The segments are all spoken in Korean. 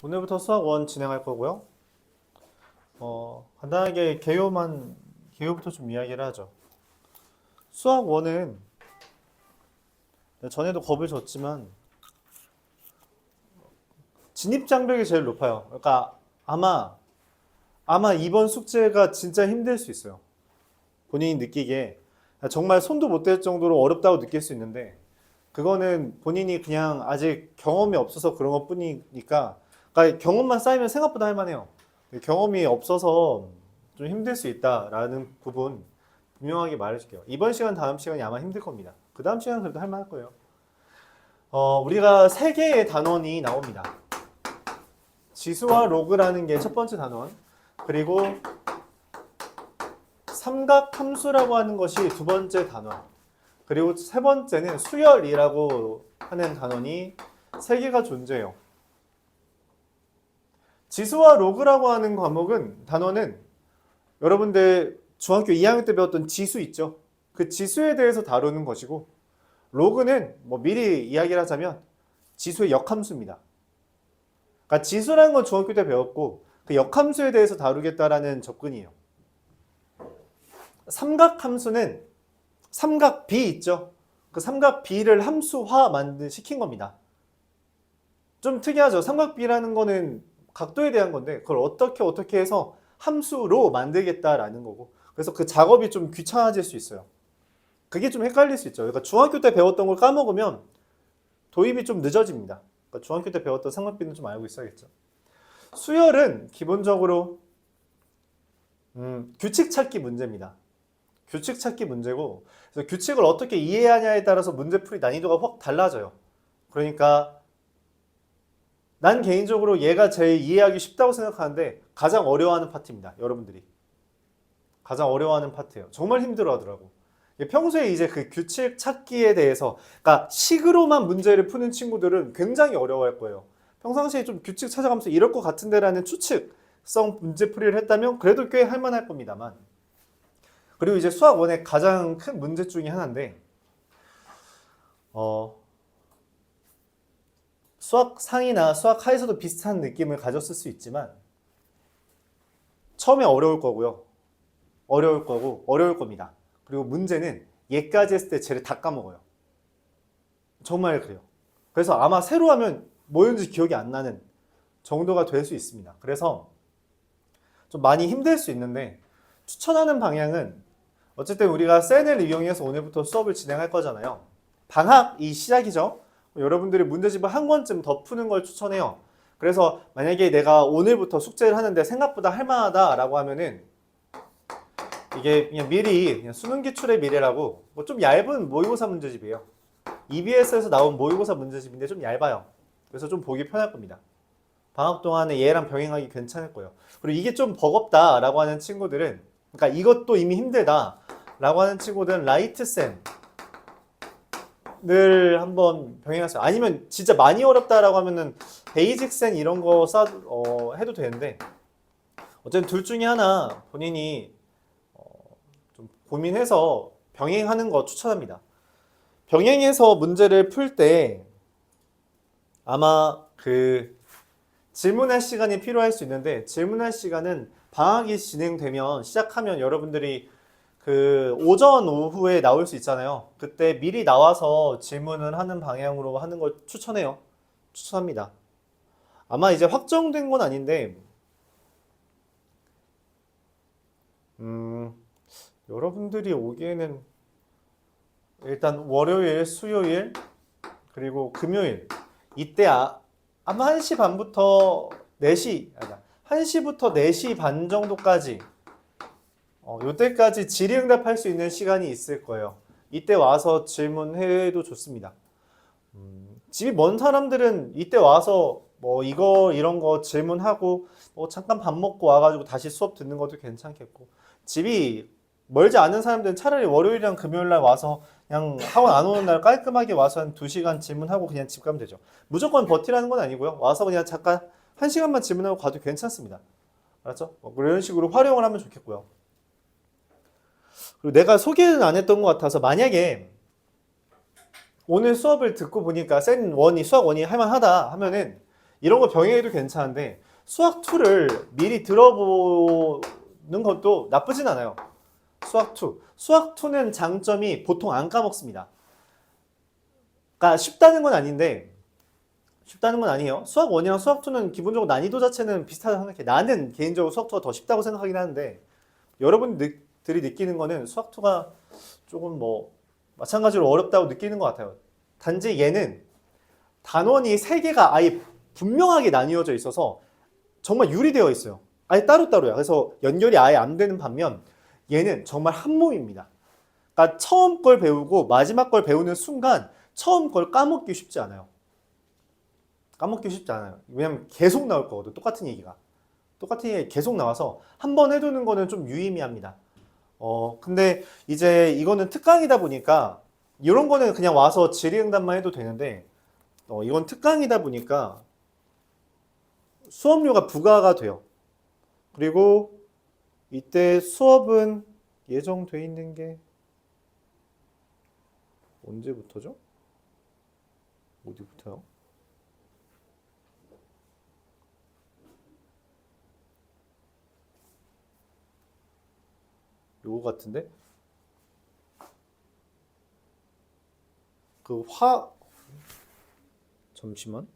오늘부터 수학 1 진행할 거고요. 간단하게 개요부터 좀 이야기를 하죠. 수학 1은 전에도 겁을 줬지만 진입 장벽이 제일 높아요. 그러니까 아마 이번 숙제가 진짜 힘들 수 있어요. 본인이 느끼기에 정말 손도 못 댈 정도로 어렵다고 느낄 수 있는데 그거는 본인이 그냥 아직 경험이 없어서 그런 것 뿐이니까 그러니까 경험만 쌓이면 생각보다 할만해요. 경험이 없어서 좀 힘들 수 있다라는 부분 분명하게 말해줄게요. 이번 시간 다음 시간이 아마 힘들 겁니다. 그 다음 시간 그래도 할만할 거예요. 우리가 세 개의 단원이 나옵니다. 지수와 로그라는 게 첫 번째 단원, 그리고 삼각함수라고 하는 것이 두 번째 단원, 그리고 세 번째는 수열이라고 하는 단원이 세 개가 존재해요. 지수와 로그라고 하는 단원은 여러분들 중학교 2학년 때 배웠던 지수 있죠? 그 지수에 대해서 다루는 것이고, 로그는 미리 이야기를 하자면 지수의 역함수입니다. 그러니까 지수라는 건 중학교 때 배웠고 그 역함수에 대해서 다루겠다라는 접근이에요. 삼각함수는 삼각 B 있죠? 그 삼각 B를 함수화 시킨 겁니다. 좀 특이하죠? 삼각 B라는 거는 각도에 대한 건데 그걸 어떻게 해서 함수로 만들겠다라는 거고, 그래서 그 작업이 좀 귀찮아질 수 있어요. 그게 좀 헷갈릴 수 있죠. 그러니까 중학교 때 배웠던 걸 까먹으면 도입이 좀 늦어집니다. 그러니까 중학교 때 배웠던 삼각 B는 좀 알고 있어야겠죠. 수열은 기본적으로 규칙 찾기 문제입니다. 규칙 찾기 문제고, 그래서 규칙을 어떻게 이해하냐에 따라서 문제풀이 난이도가 확 달라져요. 그러니까 난 개인적으로 얘가 제일 이해하기 쉽다고 생각하는데 가장 어려워하는 파트입니다. 여러분들이 가장 어려워하는 파트예요. 정말 힘들어 하더라고. 평소에 이제 그 규칙 찾기에 대해서, 그러니까 식으로만 문제를 푸는 친구들은 굉장히 어려워할 거예요. 평상시에 좀 규칙 찾아가면서 이럴 것 같은데라는 추측성 문제풀이를 했다면 그래도 꽤 할만할 겁니다만, 그리고 이제 수학 1의 가장 큰 문제 중에 하나인데, 수학 상이나 수학 하에서도 비슷한 느낌을 가졌을 수 있지만 처음에 어려울 겁니다. 그리고 문제는 얘까지 했을 때 쟤를 다 까먹어요. 정말 그래요. 그래서 아마 새로 하면 뭐였는지 기억이 안 나는 정도가 될 수 있습니다. 그래서 좀 많이 힘들 수 있는데 추천하는 방향은, 어쨌든 우리가 셀을 이용해서 오늘부터 수업을 진행할 거잖아요. 방학이 시작이죠. 여러분들이 문제집을 한 권쯤 더 푸는 걸 추천해요. 그래서 만약에 내가 오늘부터 숙제를 하는데 생각보다 할만하다라고 하면은 이게 그냥 수능 기출의 미래라고 좀 얇은 모의고사 문제집이에요. EBS에서 나온 모의고사 문제집인데 좀 얇아요. 그래서 좀 보기 편할 겁니다. 방학 동안에 얘랑 병행하기 괜찮을 거예요. 그리고 이게 좀 버겁다라고 하는 친구들은, 그러니까 이것도 이미 힘들다라고 하는 친구들은 라이트센을 한번 병행하세요. 아니면 진짜 많이 어렵다라고 하면은 베이직센 이런 거 해도 되는데, 어쨌든 둘 중에 하나 본인이 좀 고민해서 병행하는 거 추천합니다. 병행해서 문제를 풀 때 아마 그 질문할 시간이 필요할 수 있는데, 질문할 시간은 방학이 시작하면 여러분들이 그 오전 오후에 나올 수 있잖아요. 그때 미리 나와서 질문을 하는 방향으로 하는 걸 추천합니다. 아마 이제 확정된 건 아닌데 여러분들이 오기에는 일단 월요일, 수요일, 그리고 금요일 이때 아마 1시 반부터 4시, 아니 1시부터 4시 반 정도까지 이때까지 질의응답 할 수 있는 시간이 있을 거예요. 이때 와서 질문해도 좋습니다. 집이 먼 사람들은 이때 와서 이런 거 질문하고 잠깐 밥 먹고 와가지고 다시 수업 듣는 것도 괜찮겠고, 집이 멀지 않은 사람들은 차라리 월요일이랑 금요일날 와서 그냥 학원 안 오는 날 깔끔하게 와서 한 2시간 질문하고 그냥 집 가면 되죠. 무조건 버티라는 건 아니고요. 와서 그냥 잠깐 1시간만 질문하고 가도 괜찮습니다. 알았죠? 그런 식으로 활용을 하면 좋겠고요. 그리고 내가 소개는 안 했던 것 같아서, 만약에 오늘 수업을 듣고 보니까 수학 1이 할만하다 하면은 이런 거 병행해도 괜찮은데 수학 2를 미리 들어보는 것도 나쁘진 않아요. 수학 2. 수학 2는 장점이 보통 안 까먹습니다. 그러니까 쉽다는 건 아닌데 쉽다는 건 아니에요. 수학 1이랑 수학 2는 기본적으로 난이도 자체는 비슷하다고 생각해. 나는 개인적으로 수학 2가 더 쉽다고 생각하긴 하는데 여러분들이 느끼는 거는 수학 2가 조금 뭐 마찬가지로 어렵다고 느끼는 것 같아요. 단지 얘는 단원이 3개가 아예 분명하게 나뉘어져 있어서 정말 유리되어 있어요. 아예 따로따로야. 그래서 연결이 아예 안 되는 반면 얘는 정말 한 몸입니다. 그러니까 처음 걸 배우고 마지막 걸 배우는 순간 처음 걸 까먹기 쉽지 않아요. 까먹기 쉽지 않아요. 왜냐면 계속 나올 거거든. 똑같은 얘기가. 똑같은 얘기 계속 나와서 한 번 해두는 거는 좀 유의미합니다. 근데 이제 이거는 특강이다 보니까 이런 거는 그냥 와서 질의응답만 해도 되는데 이건 특강이다 보니까 수업료가 부과가 돼요. 그리고 이때 수업은 예정돼 있는 게 언제부터죠? 어디부터요? 요거 같은데? 잠시만.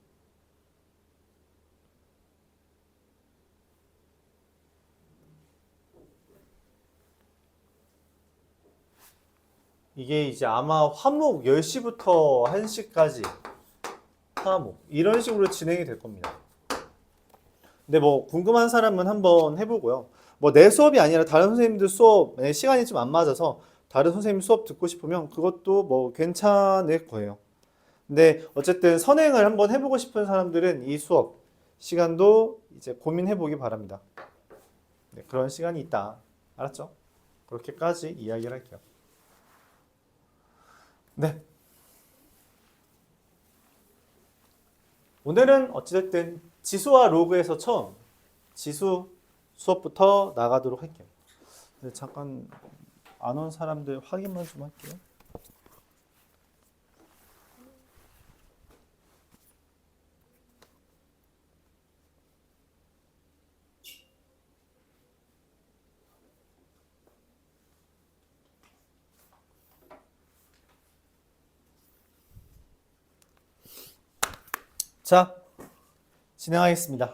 이게 이제 아마 화목 10시부터 1시까지 화목 이런 식으로 진행이 될 겁니다. 근데 뭐 궁금한 사람은 한번 해보고요. 뭐 내 수업이 아니라 다른 선생님들 수업 시간이 좀 안 맞아서 다른 선생님 수업 듣고 싶으면 그것도 뭐 괜찮을 거예요. 근데 어쨌든 선행을 한번 해보고 싶은 사람들은 이 수업 시간도 이제 고민해보기 바랍니다. 네, 그런 시간이 있다. 알았죠? 그렇게까지 이야기를 할게요. 네. 오늘은 어찌됐든 지수와 로그에서 처음 지수 수업부터 나가도록 할게요. 네, 잠깐 안 온 사람들 확인만 좀 할게요. 자, 진행하겠습니다.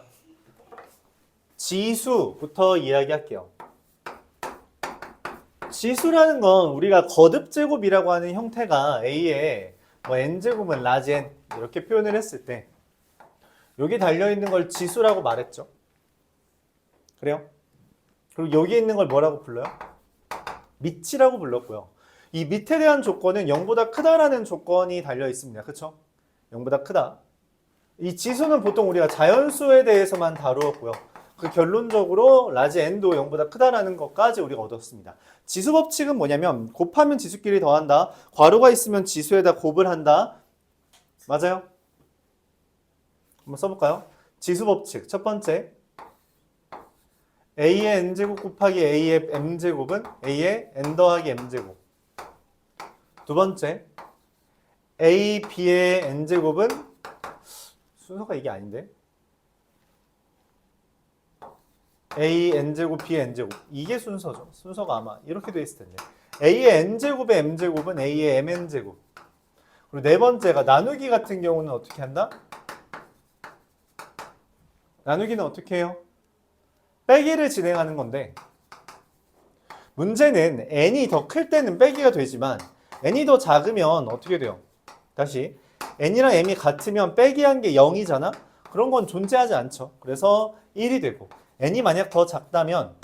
지수부터 이야기할게요. 지수라는 건 우리가 거듭제곱이라고 하는 형태가 A에 뭐 N제곱은 라지 N 이렇게 표현을 했을 때 여기 달려있는 걸 지수라고 말했죠. 그래요? 그리고 여기 있는 걸 뭐라고 불러요? 밑이라고 불렀고요. 이 밑에 대한 조건은 0보다 크다라는 조건이 달려있습니다. 그쵸? 0보다 크다. 이 지수는 보통 우리가 자연수에 대해서만 다루었고요. 그 결론적으로 라지 n도 0보다 크다라는 것까지 우리가 얻었습니다. 지수 법칙은 뭐냐면 곱하면 지수끼리 더한다. 괄호가 있으면 지수에다 곱을 한다. 맞아요? 한번 써볼까요? 지수 법칙 첫 번째 a의 n제곱 곱하기 a의 m제곱은 a의 n 더하기 m제곱. 두 번째 a, b의 n제곱은 순서가 이게 아닌데 a n제곱 b n제곱 이게 순서죠. 순서가 아마 이렇게 돼 있을 텐데 a의 n제곱의 m제곱은 a의 mn제곱. 그리고 네 번째가 나누기 같은 경우는 어떻게 한다? 나누기는 어떻게 해요? 빼기를 진행하는 건데 문제는 n이 더 클 때는 빼기가 되지만 n이 더 작으면 어떻게 돼요? 다시 n이랑 m이 같으면 빼기한 게 0이잖아? 그런 건 존재하지 않죠. 그래서 1이 되고 n이 만약 더 작다면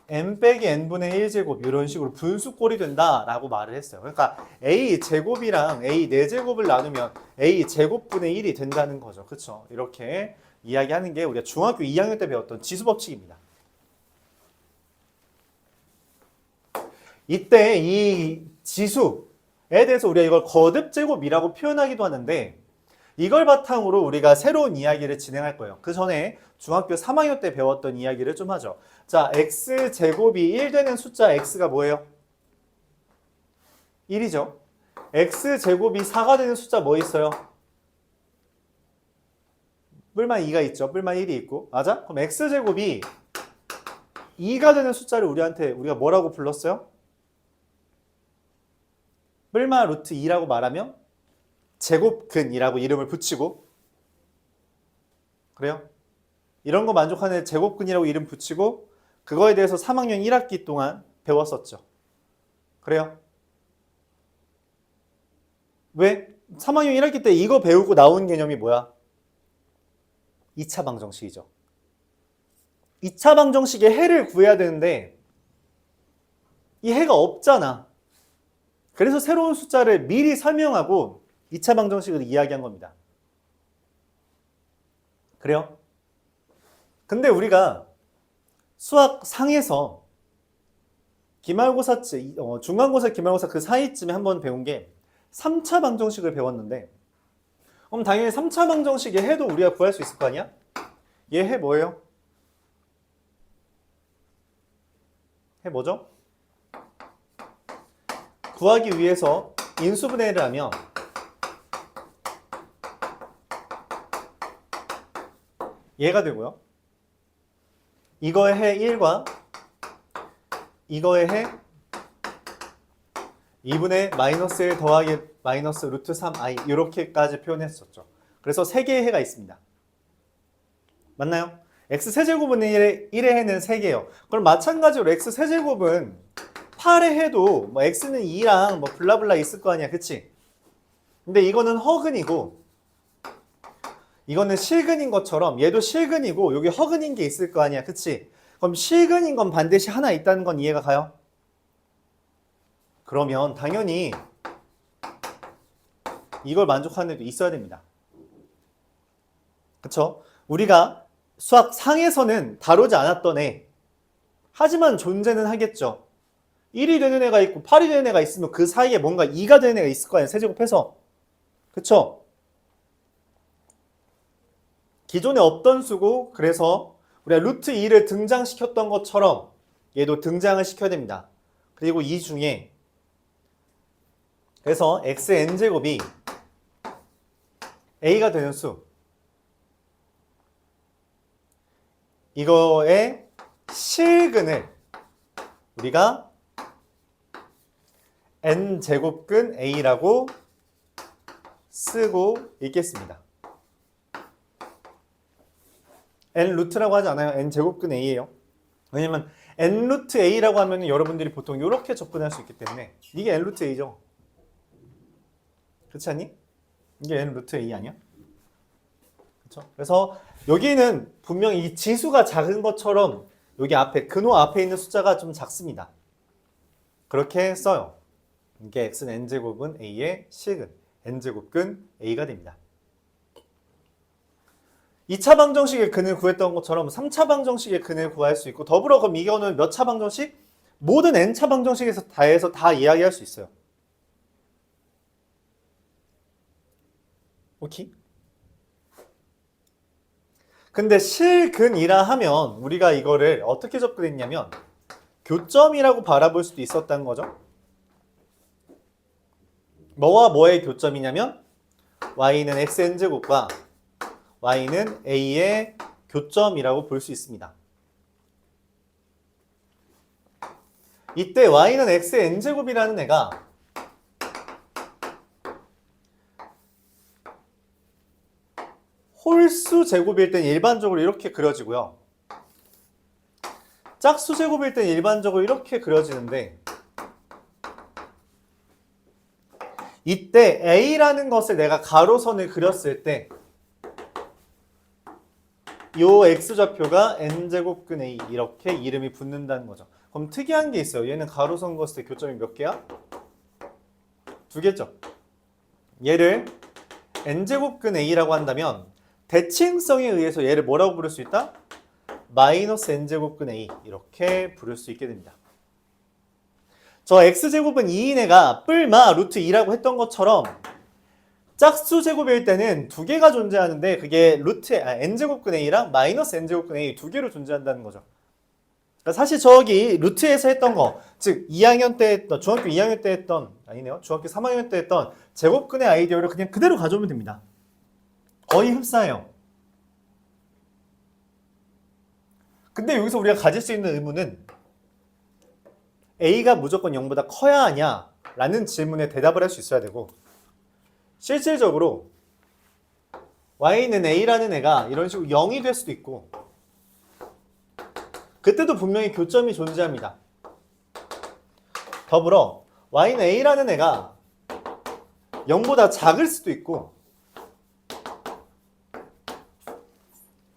n 빼기 n분의 1제곱 이런 식으로 분수꼴이 된다라고 말을 했어요. 그러니까 a 제곱이랑 a 4제곱을 나누면 a 제곱분의 1이 된다는 거죠. 그렇죠? 이렇게 이야기하는 게 우리가 중학교 2학년 때 배웠던 지수법칙입니다. 이때 이 지수에 대해서 우리가 이걸 거듭제곱이라고 표현하기도 하는데 이걸 바탕으로 우리가 새로운 이야기를 진행할 거예요. 그 전에 중학교 3학년 때 배웠던 이야기를 좀 하죠. 자, x제곱이 1 되는 숫자 x가 뭐예요? 1이죠. x제곱이 4가 되는 숫자 뭐 있어요? 뿔만 2가 있죠. 뿔만 1이 있고. 맞아? 그럼 x제곱이 2가 되는 숫자를 우리가 뭐라고 불렀어요? 뿔마 루트 2라고 말하면 제곱근이라고 이름을 붙이고, 그래요? 이런 거 만족하는 제곱근이라고 이름 붙이고 그거에 대해서 3학년 1학기 동안 배웠었죠. 그래요? 왜? 3학년 1학기 때 이거 배우고 나온 개념이 뭐야? 2차 방정식이죠. 2차 방정식의 해를 구해야 되는데 이 해가 없잖아. 그래서 새로운 숫자를 미리 설명하고 2차 방정식을 이야기한 겁니다. 그래요? 근데 우리가 수학 상에서 기말고사, 중간고사, 기말고사 그 사이쯤에 한번 배운 게 3차 방정식을 배웠는데, 그럼 당연히 3차 방정식의 해도 우리가 구할 수 있을 거 아니야? 얘 해 뭐예요? 해 뭐죠? 구하기 위해서 인수분해를 하면 얘가 되고요. 이거의 해 1과 이거의 해 2분의 마이너스 1 더하기 마이너스 루트 3i 이렇게까지 표현했었죠. 그래서 3개의 해가 있습니다. 맞나요? x 세제곱은 1의 해는 3개예요. 그럼 마찬가지로 x 세제곱은 8의 해도 뭐 x는 2랑 뭐 블라블라 있을 거 아니야. 그치? 근데 이거는 허근이고 이거는 실근인 것처럼 얘도 실근이고 여기 허근인 게 있을 거 아니야. 그치? 그럼 실근인 건 반드시 하나 있다는 건 이해가 가요? 그러면 당연히 이걸 만족하는 애도 있어야 됩니다. 그쵸? 우리가 수학 상에서는 다루지 않았던 애, 하지만 존재는 하겠죠. 1이 되는 애가 있고 8이 되는 애가 있으면 그 사이에 뭔가 2가 되는 애가 있을 거 아니야. 세제곱해서. 그쵸? 기존에 없던 수고, 그래서 우리가 루트 2를 등장시켰던 것처럼 얘도 등장을 시켜야 됩니다. 그리고 이 중에 그래서 xn제곱이 a가 되는 수, 이거의 실근을 우리가 n제곱근 a라고 쓰고 있겠습니다. n 루트라고 하지 않아요. n 제곱근 a예요. 왜냐면 n 루트 a라고 하면 여러분들이 보통 이렇게 접근할 수 있기 때문에 이게 n 루트 a죠. 그렇지 않니? 이게 n 루트 a 아니야? 그렇죠? 그래서 여기는 분명히 이 지수가 작은 것처럼 여기 앞에 근호 앞에 있는 숫자가 좀 작습니다. 그렇게 써요. 이게 x는 n제곱은 a의 실근, n제곱근 a가 됩니다. 2차 방정식의 근을 구했던 것처럼 3차 방정식의 근을 구할 수 있고, 더불어 그럼 이거는 몇 차 방정식? 모든 n차 방정식에서 다해서 다 이야기할 수 있어요. 오케이? 근데 실근이라 하면 우리가 이거를 어떻게 접근했냐면 교점이라고 바라볼 수도 있었다는 거죠. 뭐와 뭐의 교점이냐면 y는 xn제곱과 y는 a의 교점이라고 볼 수 있습니다. 이때 y는 xn제곱이라는 애가 홀수 제곱일 땐 일반적으로 이렇게 그려지고요. 짝수 제곱일 땐 일반적으로 이렇게 그려지는데, 이때 a라는 것을 내가 가로선을 그렸을 때 이 x좌표가 n제곱근 a 이렇게 이름이 붙는다는 거죠. 그럼 특이한 게 있어요. 얘는 가로선 그었을 때 교점이 몇 개야? 2개죠. 얘를 n제곱근 a라고 한다면 대칭성에 의해서 얘를 뭐라고 부를 수 있다? 마이너스 n제곱근 a 이렇게 부를 수 있게 됩니다. 저 x제곱은 2인 애가 뿔마 루트 2라고 했던 것처럼 짝수 제곱일 때는 2개가 존재하는데 그게 n제곱근 a랑 마이너스 n제곱근 a 2개로 존재한다는 거죠. 그러니까 사실 저기 루트에서 했던 거, 즉 2학년 때 했던, 중학교 2학년 때 했던, 아니네요. 중학교 3학년 때 했던 제곱근의 아이디어를 그냥 그대로 가져오면 됩니다. 거의 흡사해요. 근데 여기서 우리가 가질 수 있는 의문은 a가 무조건 0보다 커야 하냐 라는 질문에 대답을 할 수 있어야 되고, 실질적으로 y는 a라는 애가 이런 식으로 0이 될 수도 있고, 그때도 분명히 교점이 존재합니다. 더불어 y는 a라는 애가 0보다 작을 수도 있고,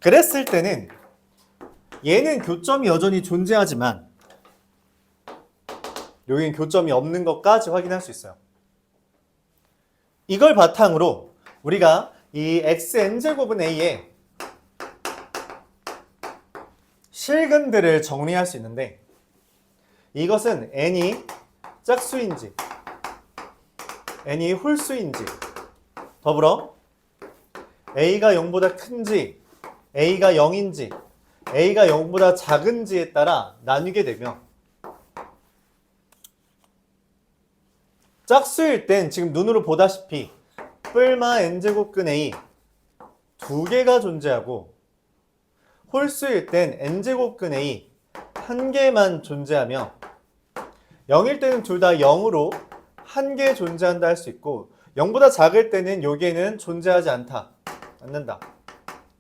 그랬을 때는 얘는 교점이 여전히 존재하지만 여기는 교점이 없는 것까지 확인할 수 있어요. 이걸 바탕으로 우리가 이 xn제곱은 a의 실근들을 정리할 수 있는데, 이것은 n이 짝수인지 n이 홀수인지, 더불어 a가 0보다 큰지 a가 0인지 a가 0보다 작은지에 따라 나뉘게 되며, 짝수일 땐 지금 눈으로 보다시피 뿔마 n제곱근 a 두 개가 존재하고, 홀수일 땐 n제곱근 a 한 개만 존재하며, 0일 때는 둘 다 0으로 한 개 존재한다 할 수 있고, 0보다 작을 때는 요게는 존재하지 않는다.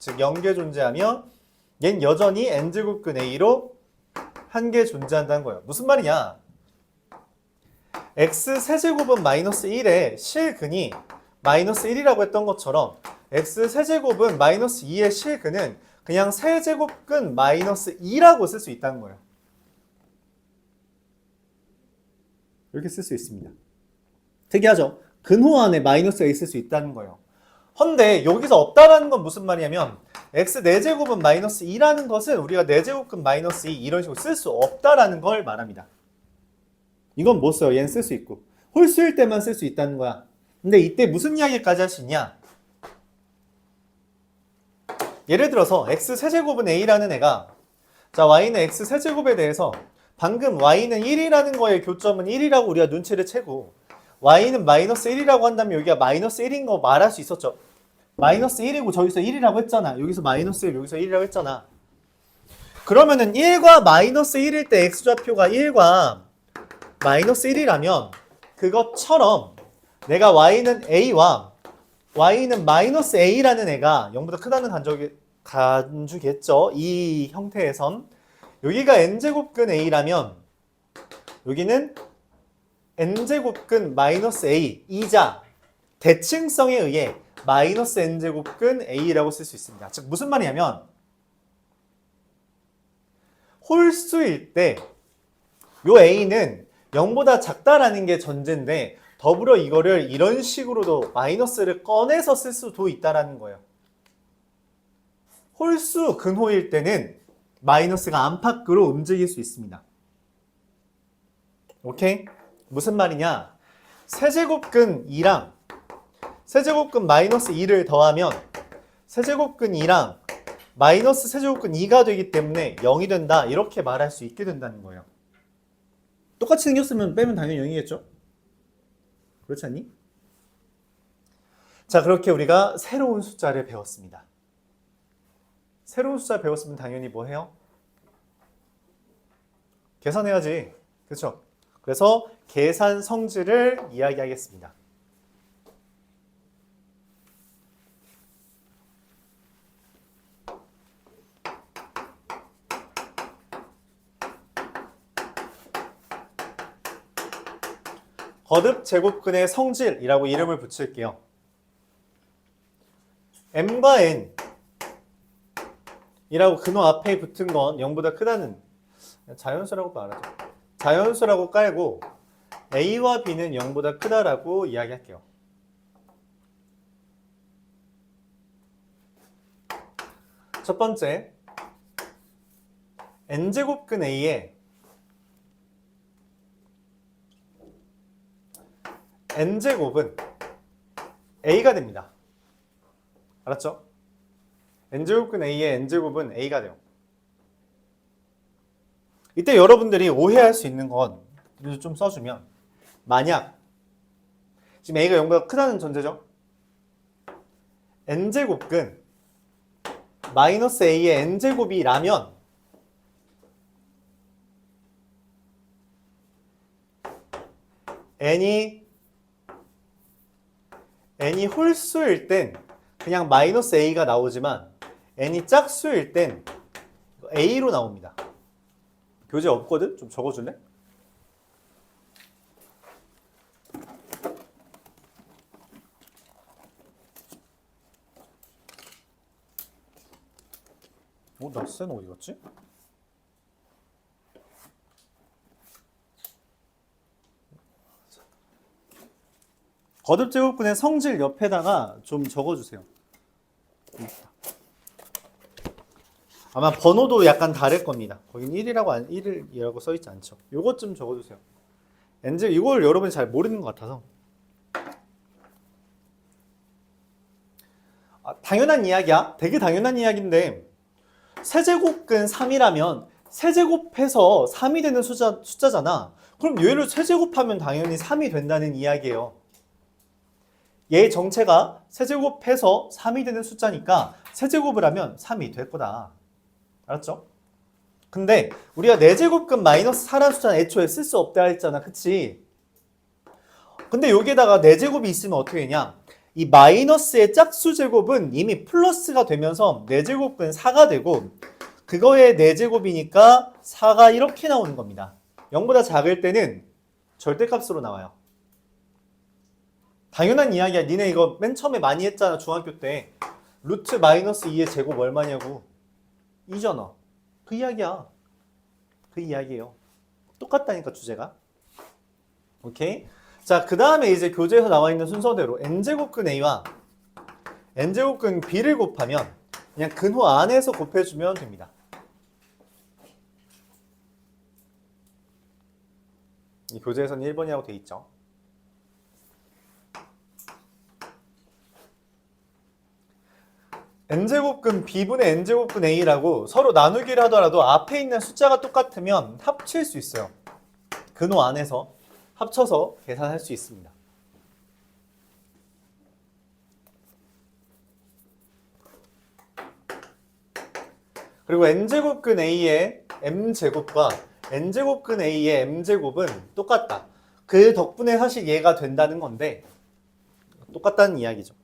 즉 0개 존재하며 얜 여전히 n제곱근 a로 한 개 존재한다는 거예요. 무슨 말이냐? x 세제곱은 마이너스 1의 실근이 마이너스 1이라고 했던 것처럼 x 세제곱은 마이너스 2의 실근은 그냥 세제곱근 마이너스 2라고 쓸 수 있다는 거예요. 이렇게 쓸 수 있습니다. 특이하죠? 근호 안에 마이너스가 있을 수 있다는 거예요. 헌데 여기서 없다라는 건 무슨 말이냐면 x 4제곱은 마이너스 2라는 것은 우리가 4제곱근 마이너스 2 이런 식으로 쓸 수 없다라는 걸 말합니다. 이건 못 써요. 얘는 쓸 수 있고. 홀수일 때만 쓸 수 있다는 거야. 근데 이때 무슨 이야기까지 할 수 있냐? 예를 들어서 x 세제곱은 a라는 애가, 자 y는 x 세제곱에 대해서 방금 y는 1이라는 거에 교점은 1이라고 우리가 눈치를 채고, y는 마이너스 1이라고 한다면 여기가 마이너스 1인 거 말할 수 있었죠. 마이너스 1이고 저기서 1이라고 했잖아. 여기서 마이너스 1, 여기서 1이라고 했잖아. 그러면은 1과 마이너스 1일 때 x좌표가 1과 마이너스 1이라면 그것처럼 내가 y는 a와 y는 마이너스 a라는 애가 0보다 크다는 간주겠죠. 이 형태에선 여기가 n제곱근 a라면 여기는 n제곱근 마이너스 a이자 대칭성에 의해 마이너스 n제곱근 a라고 쓸 수 있습니다. 즉 무슨 말이냐면 홀수일 때 요 a는 0보다 작다라는 게 전제인데, 더불어 이거를 이런 식으로도 마이너스를 꺼내서 쓸 수도 있다라는 거예요. 홀수 근호일 때는 마이너스가 안팎으로 움직일 수 있습니다. 오케이? 무슨 말이냐? 세제곱근 2랑 세제곱근 마이너스 2를 더하면 세제곱근 2랑 마이너스 세제곱근 2가 되기 때문에 0이 된다. 이렇게 말할 수 있게 된다는 거예요. 똑같이 생겼으면 빼면 당연히 0이겠죠? 그렇지 않니? 자, 그렇게 우리가 새로운 숫자를 배웠습니다. 새로운 숫자 배웠으면 당연히 뭐 해요? 계산해야지. 그렇죠? 그래서 계산 성질을 이야기하겠습니다. 거듭 제곱근의 성질이라고 이름을 붙일게요. m과 n 이라고 근호 앞에 붙은 건 0보다 크다는 자연수라고 말하죠. 자연수라고 깔고 a와 b는 0보다 크다라고 이야기할게요. 첫 번째, n제곱근 a에 n제곱은 a가 됩니다. 알았죠? n제곱근 a의 n제곱은 a가 돼요. 이때 여러분들이 오해할 수 있는 건 좀 써주면, 만약 지금 a가 0보다 크다는 전제죠? n제곱근 마이너스 a의 n제곱이라면 n이 홀수일 땐 그냥 마이너스 a가 나오지만 n이 짝수일 땐 a로 나옵니다. 교재 없거든? 좀 적어줄래? 나 쌤 어디 갔지? 거듭제곱근의 성질 옆에다가 좀 적어주세요. 아마 번호도 약간 다를 겁니다. 거긴 1이라고 써있지 않죠. 요것 좀 적어주세요. n제 이걸 여러분이 잘 모르는 것 같아서. 당연한 이야기야. 되게 당연한 이야기인데 세제곱근 3이라면 세제곱해서 3이 되는 숫자잖아. 그럼 얘를 세제곱하면 당연히 3이 된다는 이야기예요. 얘 정체가 세제곱해서 3이 되는 숫자니까 세제곱을 하면 3이 될 거다. 알았죠? 근데 우리가 4제곱근 마이너스 4라는 숫자는 애초에 쓸 수 없다 했잖아. 그치? 근데 여기에다가 4제곱이 있으면 어떻게 되냐? 이 마이너스의 짝수 제곱은 이미 플러스가 되면서 4제곱근 4가 되고 그거의 4제곱이니까 4가 이렇게 나오는 겁니다. 0보다 작을 때는 절대값으로 나와요. 당연한 이야기야. 니네 이거 맨 처음에 많이 했잖아. 중학교 때. 루트 마이너스 2의 제곱 얼마냐고. 2잖아. 그 이야기야. 그 이야기예요. 똑같다니까 주제가. 오케이? 자, 그 다음에 이제 교재에서 나와 있는 순서대로 n제곱근 a와 n제곱근 b를 곱하면 그냥 근호 안에서 곱해주면 됩니다. 이 교재에서는 1번이라고 돼 있죠. n제곱근 b분의 n제곱근 a라고 서로 나누기를 하더라도 앞에 있는 숫자가 똑같으면 합칠 수 있어요. 근호 안에서 합쳐서 계산할 수 있습니다. 그리고 n제곱근 a의 m제곱과 n제곱근 a의 m제곱은 똑같다. 그 덕분에 사실 얘가 된다는 건데 똑같다는 이야기죠.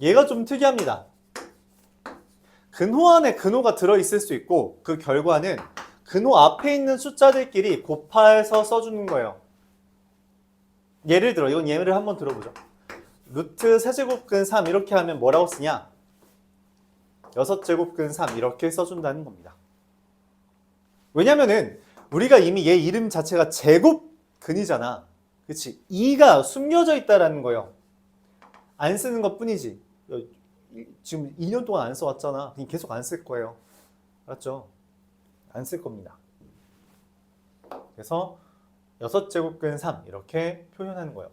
얘가 좀 특이합니다. 근호 안에 근호가 들어있을 수 있고 그 결과는 근호 앞에 있는 숫자들끼리 곱해서 써주는 거예요. 예를 들어 이건 예를 한번 들어보죠. 루트 세제곱근 3 이렇게 하면 뭐라고 쓰냐? 6제곱근 3 이렇게 써준다는 겁니다. 왜냐면은 우리가 이미 얘 이름 자체가 제곱근이잖아. 그치? 2가 숨겨져 있다라는 거예요. 안 쓰는 것 뿐이지. 지금 2년 동안 안 써왔잖아. 계속 안 쓸 거예요. 알았죠? 안 쓸 겁니다. 그래서 6제곱근 3 이렇게 표현하는 거예요.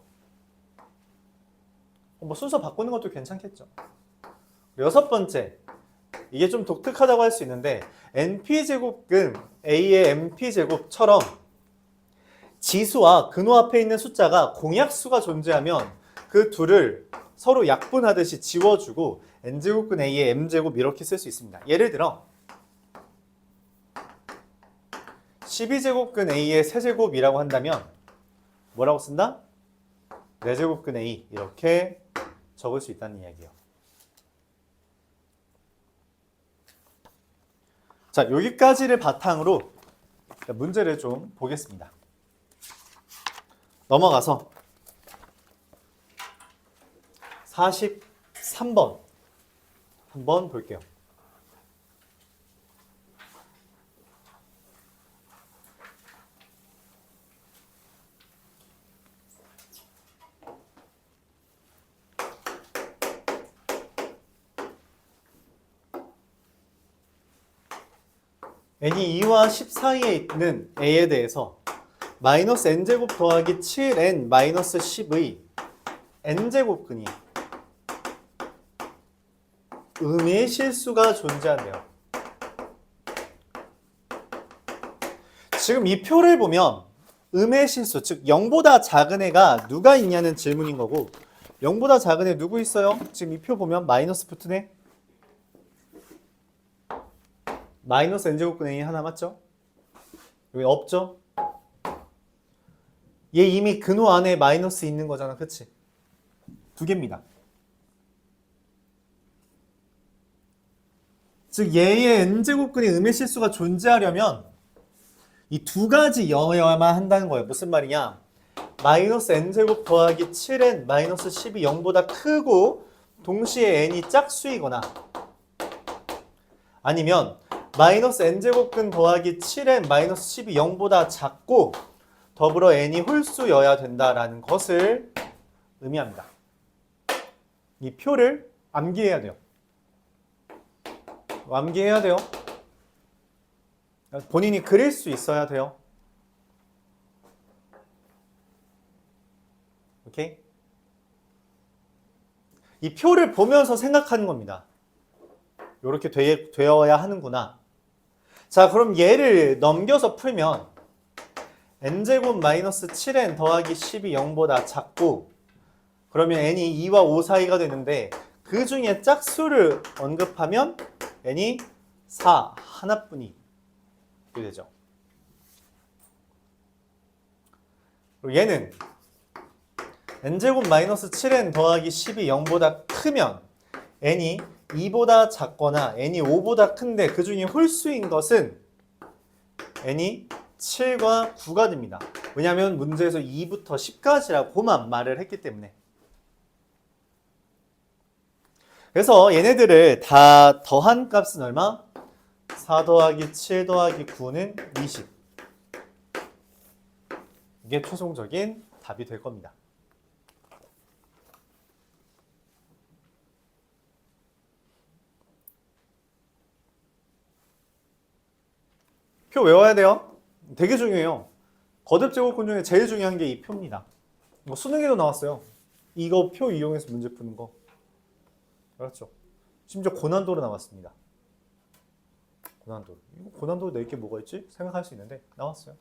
뭐 순서 바꾸는 것도 괜찮겠죠. 6번째, 이게 좀 독특하다고 할 수 있는데 np제곱근 a의 np제곱처럼 지수와 근호 앞에 있는 숫자가 공약수가 존재하면 그 둘을 서로 약분하듯이 지워주고 n제곱근 a의 m제곱 이렇게 쓸 수 있습니다. 예를 들어 12제곱근 a의 세제곱이라고 한다면 뭐라고 쓴다? 4제곱근 a 이렇게 적을 수 있다는 이야기예요. 자, 여기까지를 바탕으로 문제를 좀 보겠습니다. 넘어가서 43번 한번 볼게요. n이 2와 10 사이에 있는 a에 대해서 마이너스 n제곱 더하기 7n 마이너스 10의 n제곱근이 음의 실수가 존재한대요. 지금 이 표를 보면 음의 실수, 즉 0보다 작은 애가 누가 있냐는 질문인 거고 0보다 작은 애 누구 있어요? 지금 이 표 보면 마이너스 붙은 애? 마이너스 n제곱근 a 하나 맞죠? 여기 없죠? 얘 이미 근호 안에 마이너스 있는 거잖아. 그치? 두 개입니다. 즉 얘의 n제곱근이 음의 실수가 존재하려면 이 두 가지 여야만 한다는 거예요. 무슨 말이냐? 마이너스 n제곱 더하기 7n 마이너스 10이 0보다 크고 동시에 n이 짝수이거나 아니면 마이너스 n제곱근 더하기 7n 마이너스 10이 0보다 작고 더불어 n이 홀수여야 된다라는 것을 의미합니다. 이 표를 암기해야 돼요. 암기해야 돼요. 본인이 그릴 수 있어야 돼요. 오케이? 이 표를 보면서 생각하는 겁니다. 이렇게 되어야 하는구나. 자, 그럼 얘를 넘겨서 풀면 n제곱 마이너스 7n 더하기 10이 0보다 작고 그러면 n이 2와 5 사이가 되는데 그 중에 짝수를 언급하면 n이 4 하나뿐이 되죠. 그리고 얘는 n제곱 마이너스 7n 더하기 10이 0보다 크면 n이 2보다 작거나 n이 5보다 큰데 그 중에 홀수인 것은 n이 7과 9가 됩니다. 왜냐하면 문제에서 2부터 10까지라고만 말을 했기 때문에. 그래서 얘네들을 다 더한 값은 얼마? 4 더하기 7 더하기 9는 20. 이게 최종적인 답이 될 겁니다. 표 외워야 돼요. 되게 중요해요. 거듭제곱근 중에 제일 중요한 게 이 표입니다. 뭐 수능에도 나왔어요. 이거 표 이용해서 문제 푸는 거. 알았죠? 심지어 고난도로 나왔습니다. 고난도. 이거 고난도 낼 게 뭐가 있지? 생각할 수 있는데 나왔어요.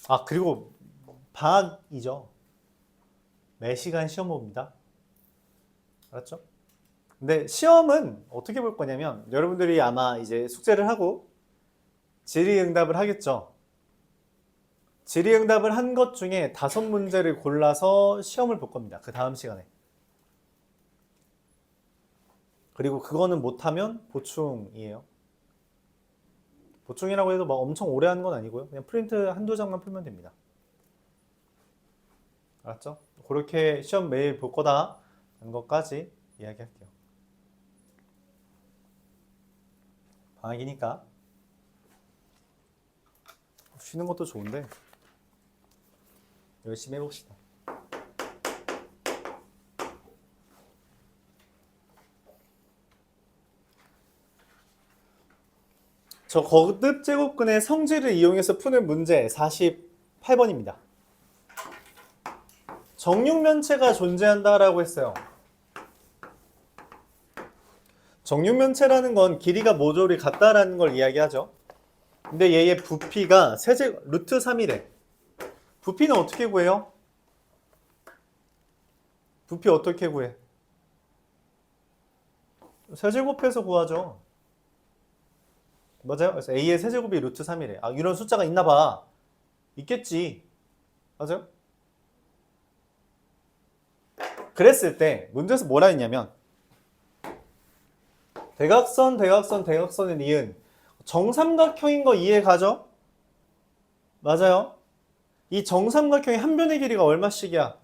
아, 그리고 방학이죠. 매 시간 시험 봅니다. 알았죠? 근데 시험은 어떻게 볼 거냐면 여러분들이 아마 이제 숙제를 하고 질의응답을 하겠죠. 질의응답을 한 것 중에 5문제를 골라서 시험을 볼 겁니다. 그 다음 시간에. 그리고 그거는 못하면 보충이에요. 보충이라고 해도 막 엄청 오래 하는 건 아니고요. 그냥 프린트 한두 장만 풀면 됩니다. 알았죠? 그렇게 시험 매일 볼 거다 하는 것까지 이야기할게요. 방학이니까 쉬는 것도 좋은데 열심히 해봅시다. 저 거듭제곱근의 성질을 이용해서 푸는 문제 48번입니다. 정육면체가 존재한다라고 했어요. 정육면체라는 건 길이가 모조리 같다라는 걸 이야기하죠. 근데 얘의 부피가 루트 3이래. 부피는 어떻게 구해요? 부피 어떻게 구해? 세제곱해서 구하죠. 맞아요? 그래서 A의 세제곱이 루트 3이래. 아, 이런 숫자가 있나 봐. 있겠지. 맞아요? 그랬을 때 문제에서 뭐라 했냐면 대각선을 이은 정삼각형인 거 이해 가죠? 맞아요? 이 정삼각형의 한 변의 길이가 얼마씩이야?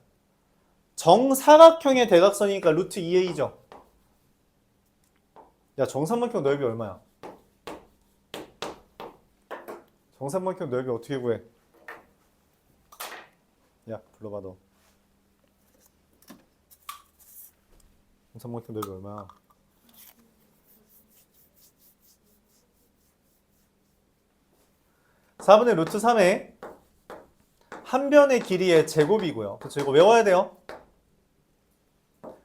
정사각형의 대각선이니까 루트 2a죠. 야, 정삼각형 넓이 얼마야? 정삼각형 넓이 어떻게 구해? 야, 불러봐 너. 정삼각형 넓이 얼마야? (4분의 루트 3의) 한 변의 길이의 제곱이고요. 그쵸? 이거 외워야 돼요.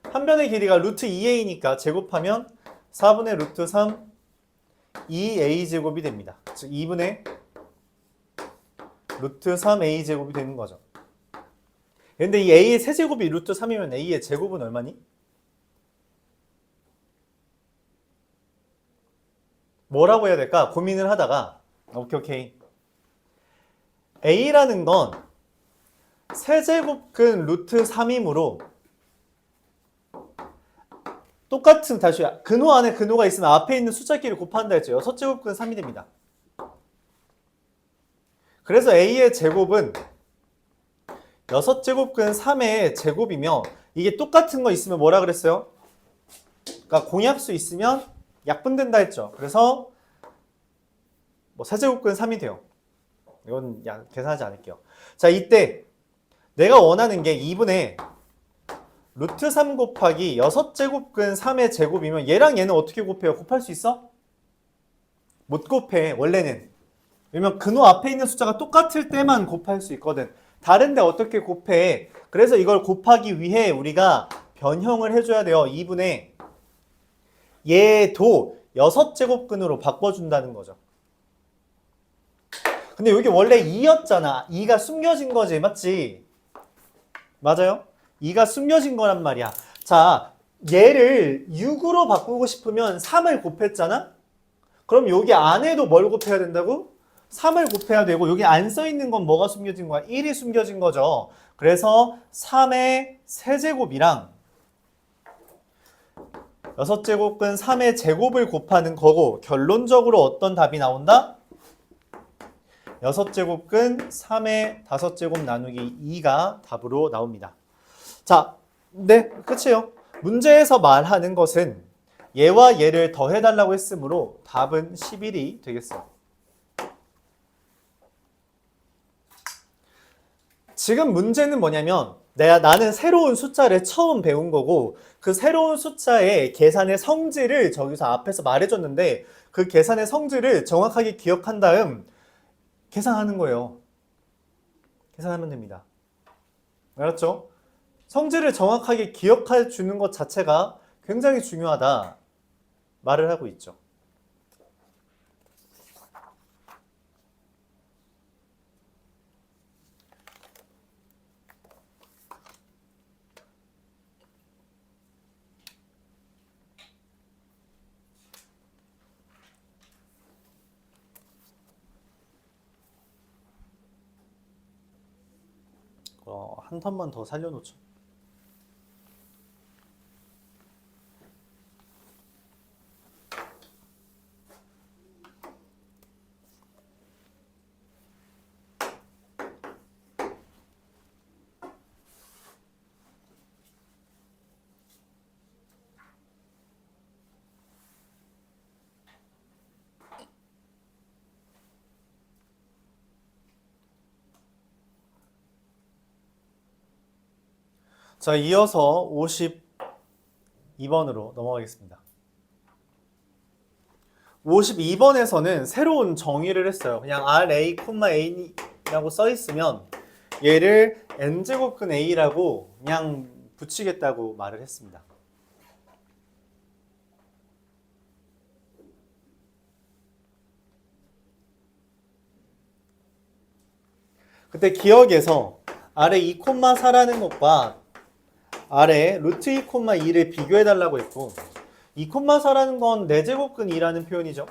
한 변의 길이가 루트 2a니까 제곱하면 4분의 루트 3 2a제곱이 됩니다. 즉 2분의 루트 3a제곱이 되는 거죠. 근데 이 a의 세제곱이 루트 3이면 a의 제곱은 얼마니? 뭐라고 해야 될까? 고민을 하다가 오케이. a라는 건 세제곱근 루트 3이므로 똑같은 다시 근호 안에 근호가 있으면 앞에 있는 숫자끼리 곱한다 했죠. 6제곱근 3이 됩니다. 그래서 a의 제곱은 6제곱근 3의 제곱이며 이게 똑같은 거 있으면 뭐라 그랬어요? 그러니까 공약수 있으면 약분된다 했죠. 그래서 뭐 세제곱근 3이 돼요. 이건 계산하지 않을게요. 자, 이때 내가 원하는 게 2분의 루트 3 곱하기 6제곱근 3의 제곱이면 얘랑 얘는 어떻게 곱해요? 곱할 수 있어? 못 곱해, 원래는. 왜냐면 근호 앞에 있는 숫자가 똑같을 때만 곱할 수 있거든. 다른데 어떻게 곱해? 그래서 이걸 곱하기 위해 우리가 변형을 해줘야 돼요. 2분의 얘도 6제곱근으로 바꿔준다는 거죠. 근데 여기 원래 2였잖아. 2가 숨겨진 거지, 맞지? 맞아요? 2가 숨겨진 거란 말이야. 자, 얘를 6으로 바꾸고 싶으면 3을 곱했잖아? 그럼 여기 안에도 뭘 곱해야 된다고? 3을 곱해야 되고 여기 안 써있는 건 뭐가 숨겨진 거야? 1이 숨겨진 거죠. 그래서 3의 세제곱이랑 6제곱근 3의 제곱을 곱하는 거고 결론적으로 어떤 답이 나온다? 6제곱근 3의 5제곱 나누기 2가 답으로 나옵니다. 자, 네, 끝이에요. 문제에서 말하는 것은 얘와 얘를 더해달라고 했으므로 답은 11이 되겠어요. 지금 문제는 뭐냐면 나는 새로운 숫자를 처음 배운 거고 그 새로운 숫자의 계산의 성질을 저기서 앞에서 말해줬는데 그 계산의 성질을 정확하게 기억한 다음 계산하는 거예요. 계산하면 됩니다. 알았죠? 성질을 정확하게 기억해 주는 것 자체가 굉장히 중요하다 말을 하고 있죠. 한 턴만 더 살려놓죠. 자, 이어서 52번으로 넘어가겠습니다. 52번에서는 새로운 정의를 했어요. 그냥 RA,A라고 써 있으면 얘를 n제곱근 A라고 그냥 붙이겠다고 말을 했습니다. 그때 기억에서 아래 2,4라는 것과 아래 루트 2,2를 비교해달라고 했고 2,4라는 건 4제곱근 2라는 표현이죠.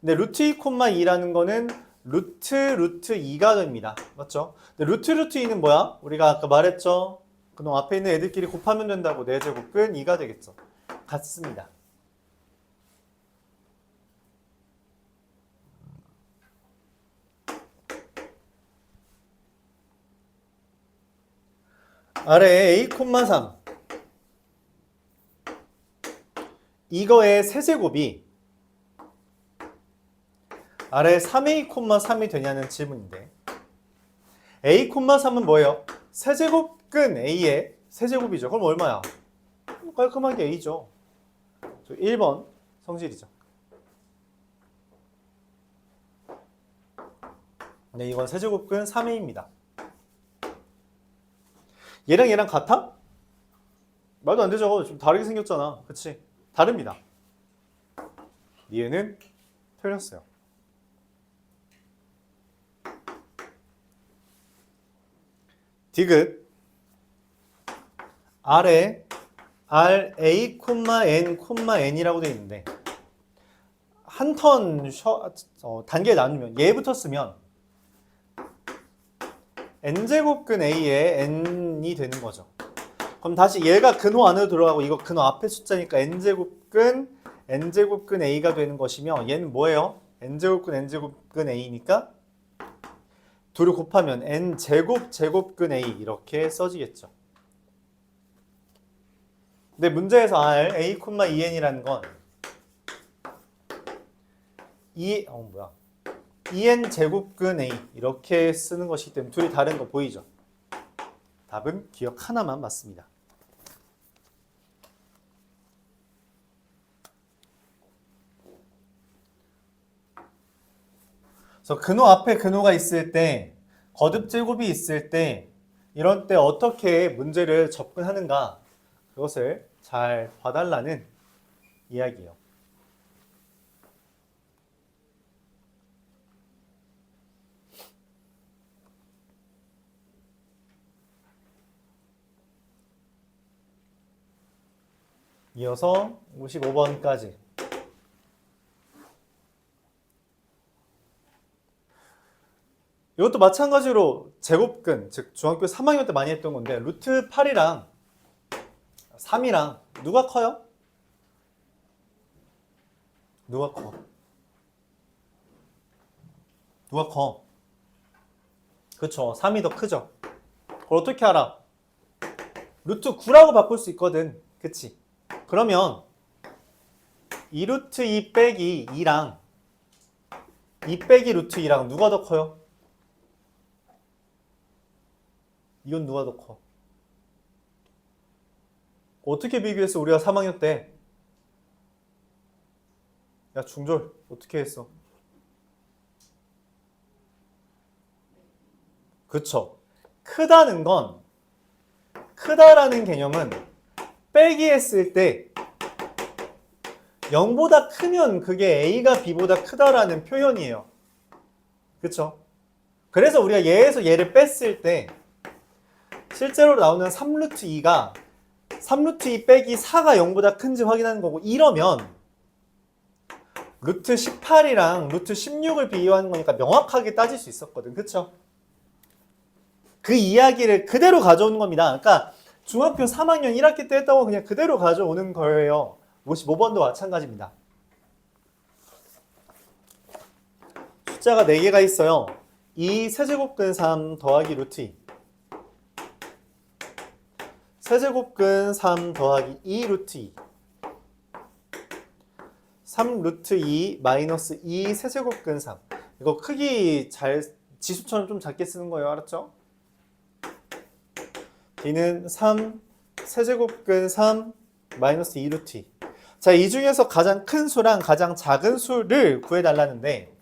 근데 루트 2,2라는 거는 루트 2가 됩니다. 맞죠? 근데 루트 2는 뭐야? 우리가 아까 말했죠? 그놈 앞에 있는 애들끼리 곱하면 된다고 4제곱근 2가 되겠죠. 같습니다. 아래 A,3 이거의 세제곱이 아래 3A,3이 되냐는 질문인데 A,3은 뭐예요? 세제곱근 A의 세제곱이죠. 그럼 얼마야? 깔끔하게 A죠. 1번 성질이죠. 네, 이건 세제곱근 3A입니다. 얘랑 얘랑 같아? 말도 안 되죠. 좀 다르게 생겼잖아. 그치? 다릅니다. 니은은 틀렸어요. 디귿 아래 RA, N,N이라고 되어 있는데 한 턴 단계 나누면 얘부터 쓰면 n제곱근 a에 n이 되는 거죠. 그럼 다시 얘가 근호 안으로 들어가고 이거 근호 앞에 숫자니까 n제곱근 a가 되는 것이며 얘는 뭐예요? n제곱근 a니까 둘을 곱하면 n제곱근 a 이렇게 써지겠죠. 근데 문제에서 R, A, EN이라는 건 2n 제곱근 A 이렇게 쓰는 것이기 때문에 둘이 다른 거 보이죠? 답은 기억 하나만 맞습니다. 그래서 근호 앞에 근호가 있을 때, 거듭 제곱이 있을 때 이런 때 어떻게 문제를 접근하는가 그것을 잘 봐달라는 이야기예요. 이어서 55번까지. 이것도 마찬가지로 제곱근, 즉 중학교 3학년 때 많이 했던 건데 루트 8이랑 3이랑 누가 커요? 누가 커? 누가 커? 그쵸, 3이 더 크죠. 그걸 어떻게 알아? 루트 9라고 바꿀 수 있거든. 그치? 그러면 2루트 2 빼기 2랑 2 빼기 루트 2랑 누가 더 커요? 이건 누가 더 커? 어떻게 비교했어? 우리가 3학년 때. 야, 중졸 어떻게 했어? 그쵸? 크다는 건, 크다라는 개념은 빼기 했을 때 0보다 크면 그게 A가 B보다 크다라는 표현이에요. 그쵸? 그래서 우리가 얘에서 얘를 뺐을 때 실제로 나오는 3루트 2가 3루트 2 빼기 4가 0보다 큰지 확인하는 거고, 이러면 루트 18이랑 루트 16을 비교하는 거니까 명확하게 따질 수 있었거든. 그쵸? 그 이야기를 그대로 가져오는 겁니다. 그러니까 중학교 3학년 1학기 때 했던 거 그냥 그대로 가져오는 거예요. 55번도 마찬가지입니다. 숫자가 4개가 있어요. 2 세제곱근 3 더하기 루트 2. 세제곱근 3 더하기 2 루트 2. 3 루트 2 마이너스 2 세제곱근 3. 이거 크기 잘 지수처럼 좀 작게 쓰는 거예요. 알았죠? D는 3 세제곱근 3 마이너스 2 루트 2. 자, 이 중에서 가장 큰 수랑 가장 작은 수를 구해달라는데,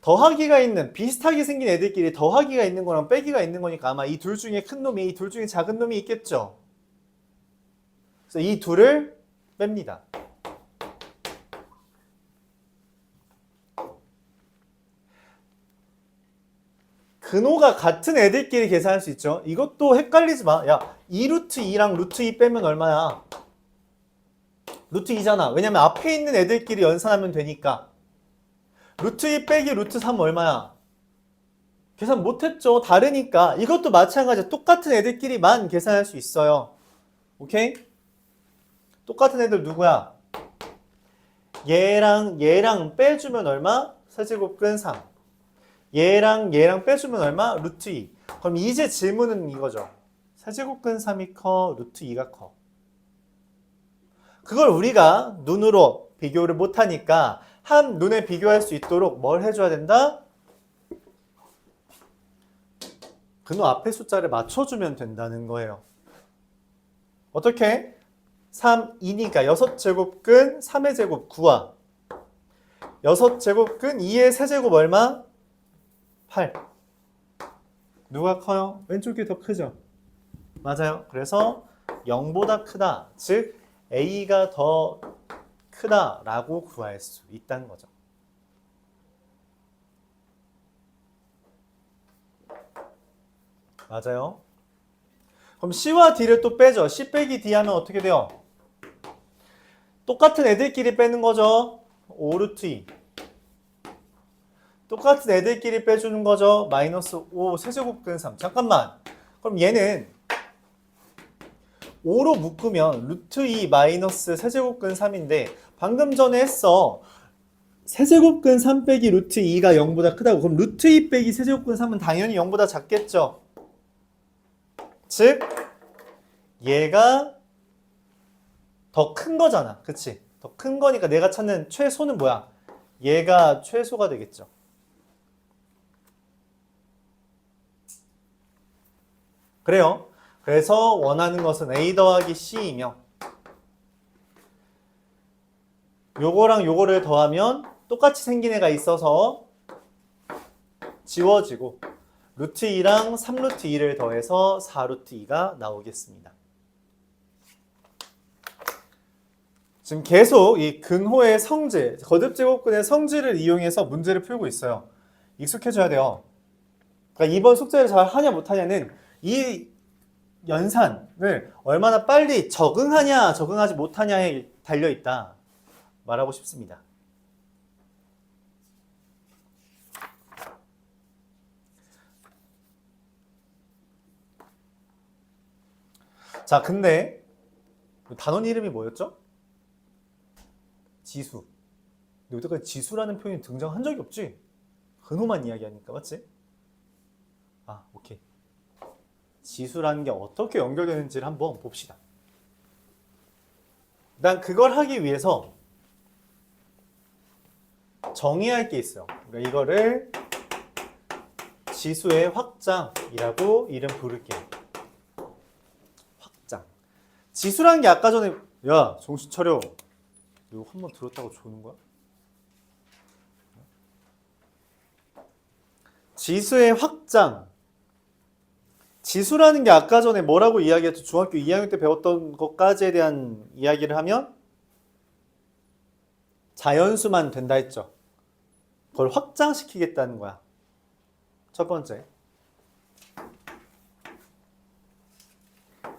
더하기가 있는, 비슷하게 생긴 애들끼리 더하기가 있는 거랑 빼기가 있는 거니까 아마 이 둘 중에 큰 놈이, 이 둘 중에 작은 놈이 있겠죠. 그래서 이 둘을 뺍니다. 근호가 같은 애들끼리 계산할 수 있죠. 이것도 헷갈리지 마. 야, 2루트 2랑 루트 2 빼면 얼마야? 루트 2잖아. 왜냐면 앞에 있는 애들끼리 연산하면 되니까. 루트 2 빼기 루트 3 얼마야? 계산 못했죠. 다르니까. 이것도 마찬가지야. 똑같은 애들끼리만 계산할 수 있어요. 오케이? 똑같은 애들 누구야? 얘랑 빼주면 얼마? 세제곱근 3. 얘랑 빼주면 얼마? 루트 2. 그럼 이제 질문은 이거죠. 세제곱근 3이 커? 루트 2가 커? 그걸 우리가 눈으로 비교를 못하니까 한 눈에 비교할 수 있도록 뭘 해줘야 된다? 근호 앞에 숫자를 맞춰주면 된다는 거예요. 어떻게? 3, 2니까 6제곱근 3의 제곱 9와 6제곱근 2의 세제곱 얼마? 8. 누가 커요? 왼쪽이 더 크죠? 맞아요. 그래서 0보다 크다. 즉 A가 더 크다라고 구할 수 있다는 거죠. 맞아요. 그럼 C와 D를 또 빼죠. C 빼기 D 하면 어떻게 돼요? 똑같은 애들끼리 빼는 거죠. 5루트 2. 똑같은 애들끼리 빼주는 거죠. 마이너스 5 세제곱근 3. 잠깐만. 그럼 얘는 5로 묶으면 루트 2 마이너스 세제곱근 3인데 방금 전에 했어. 세제곱근 3 빼기 루트 2가 0보다 크다고. 그럼 루트 2 빼기 세제곱근 3은 당연히 0보다 작겠죠. 즉 얘가 더 큰 거잖아. 그치? 더 큰 거니까 내가 찾는 최소는 뭐야? 얘가 최소가 되겠죠. 그래요. 그래서 원하는 것은 A 더하기 C이며 요거랑 요거를 더하면 똑같이 생긴 애가 있어서 지워지고 루트 2랑 3루트 2를 더해서 4루트 2가 나오겠습니다. 지금 계속 이 근호의 성질, 거듭제곱근의 성질을 이용해서 문제를 풀고 있어요. 익숙해져야 돼요. 그러니까 이번 숙제를 잘 하냐 못하냐는 이 연산을 얼마나 빨리 적응하냐 적응하지 못하냐에 달려있다 말하고 싶습니다. 자, 근데 단원 이름이 뭐였죠? 지수. 근데 여태까지 지수라는 표현이 등장한 적이 없지? 근호만 이야기하니까, 맞지? 아, 오케이. 지수라는 게 어떻게 연결되는지를 한번 봅시다. 일단 그걸 하기 위해서 정의할 게 있어요. 그러니까 이거를 지수의 확장이라고 이름 부를게요. 확장. 지수라는 게 아까 전에 야 정신 차려. 이거 한번 들었다고 조는 거야? 지수의 확장. 지수라는 게 아까 전에 뭐라고 이야기했죠? 중학교 2학년 때 배웠던 것까지에 대한 이야기를 하면 자연수만 된다 했죠. 그걸 확장시키겠다는 거야. 첫 번째.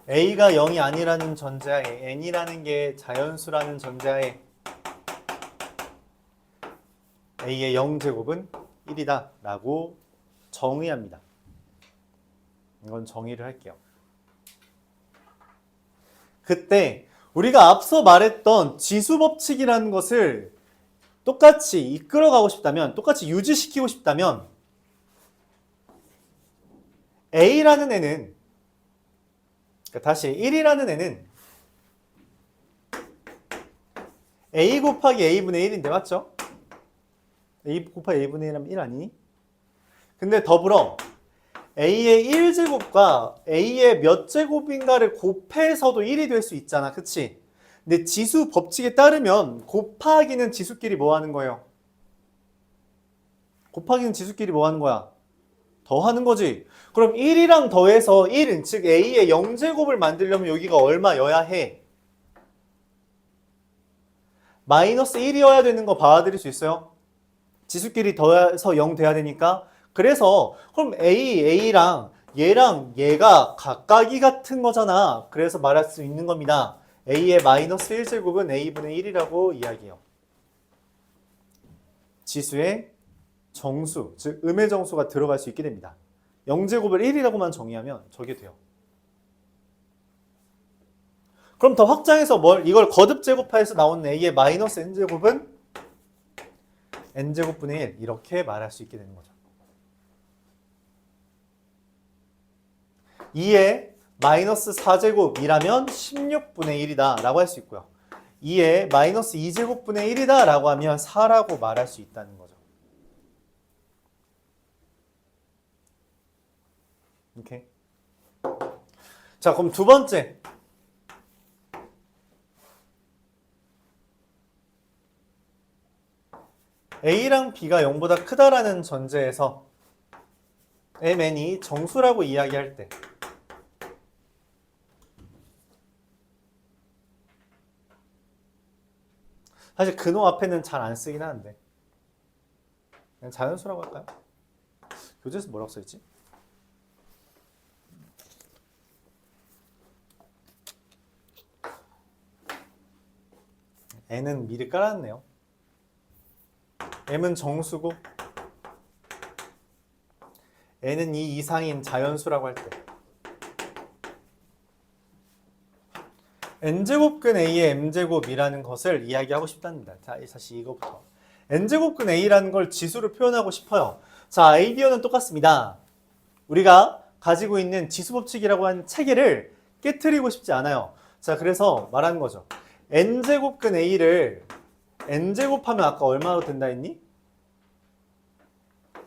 A가 0이 아니라는 전제하에 N이라는 게 자연수라는 전제하에 A의 0제곱은 1이다 라고 정의합니다. 이건 정의를 할게요. 그때 우리가 앞서 말했던 지수법칙이라는 것을 똑같이 이끌어가고 싶다면, 똑같이 유지시키고 싶다면 A라는 애는, 그러니까 다시 1이라는 애는 A 곱하기 A분의 1인데 맞죠? A 곱하기 A분의 1하면 1 아니니? 근데 더불어 A의 1제곱과 A의 몇 제곱인가를 곱해서도 1이 될 수 있잖아. 그치? 근데 지수 법칙에 따르면 곱하기는 지수끼리 뭐 하는 거예요? 곱하기는 지수끼리 뭐 하는 거야? 더하는 거지. 그럼 1이랑 더해서 1은 즉 A의 0제곱을 만들려면 여기가 얼마여야 해? 마이너스 1이어야 되는 거 받아들일 수 있어요? 지수끼리 더해서 0 돼야 되니까. 그래서 그럼 A랑 얘랑 얘가 각각이 같은 거잖아. 그래서 말할 수 있는 겁니다. A의 마이너스 1제곱은 A분의 1이라고 이야기해요. 지수의 정수, 즉 음의 정수가 들어갈 수 있게 됩니다. 0제곱을 1이라고만 정의하면 저게 돼요. 그럼 더 확장해서 이걸 거듭 제곱해서 나오는 A의 마이너스 N제곱은 N제곱분의 1 이렇게 말할 수 있게 되는 거죠. 2의 마이너스 4제곱이라면 16분의 1이다 라고 할 수 있고요. 2의 마이너스 2제곱분의 1이다 라고 하면 4라고 말할 수 있다는 거죠. 오케이. 자, 그럼 두 번째. A랑 B가 0보다 크다라는 전제에서 MN이 정수라고 이야기할 때 사실 근호 앞에는 잘 안 쓰긴 하는데 그냥 자연수라고 할까요? 교재에서 뭐라고 써있지? n은 미리 깔았네요. m은 정수고 n은 이 이상인 자연수라고 할 때 n제곱근 a의 m제곱이라는 것을 이야기하고 싶답니다. 자, 다시 이거부터. n제곱근 a라는 걸 지수로 표현하고 싶어요. 자, 아이디어는 똑같습니다. 우리가 가지고 있는 지수법칙이라고 하는 체계를 깨트리고 싶지 않아요. 자, 그래서 말하는 거죠. n제곱근 a를 n제곱하면 아까 얼마로 된다 했니?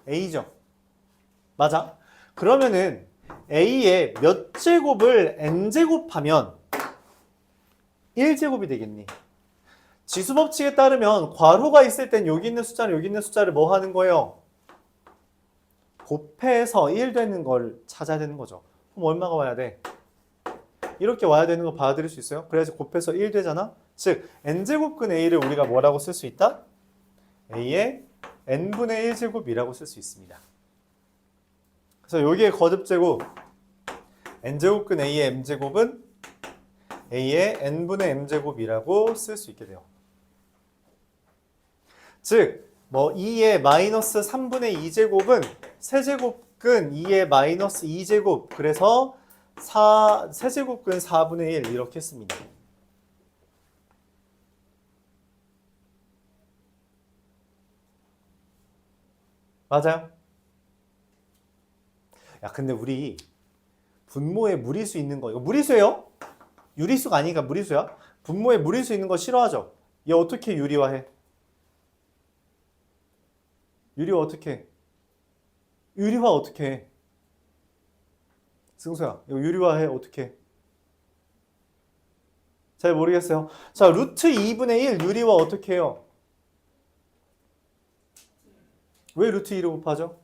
a죠. 맞아. 그러면은 a의 몇 제곱을 n제곱하면 1제곱이 되겠니? 지수법칙에 따르면 괄호가 있을 땐 여기 있는 숫자를 여기 있는 숫자를 뭐 하는 거예요? 곱해서 1 되는 걸 찾아야 되는 거죠. 그럼 얼마가 와야 돼? 이렇게 와야 되는 거 받아들일 수 있어요? 그래야지 곱해서 1 되잖아? 즉 n제곱근 a를 우리가 뭐라고 쓸 수 있다? a의 n분의 1제곱이라고 쓸 수 있습니다. 그래서 여기에 거듭제곱 n제곱근 a의 m제곱은 a의 n분의 m제곱이라고 쓸 수 있게 돼요. 즉, 뭐 2의 마이너스 3분의 2제곱은 세제곱근 2의 마이너스 2제곱 그래서 세제곱근 4분의 1 이렇게 씁니다. 맞아요? 야, 근데 우리 분모에 무리수 있는 거 이거 무리수예요? 유리수가 아니니까 무리수야? 분모에 무리수 있는 거 싫어하죠? 얘 어떻게 유리화해? 유리화 어떻게 해? 유리화 어떻게 해? 승수야, 이거 유리화해 어떻게 해? 잘 모르겠어요. 자, 루트 2분의 1 유리화 어떻게 해요? 왜 루트 2를 곱하죠?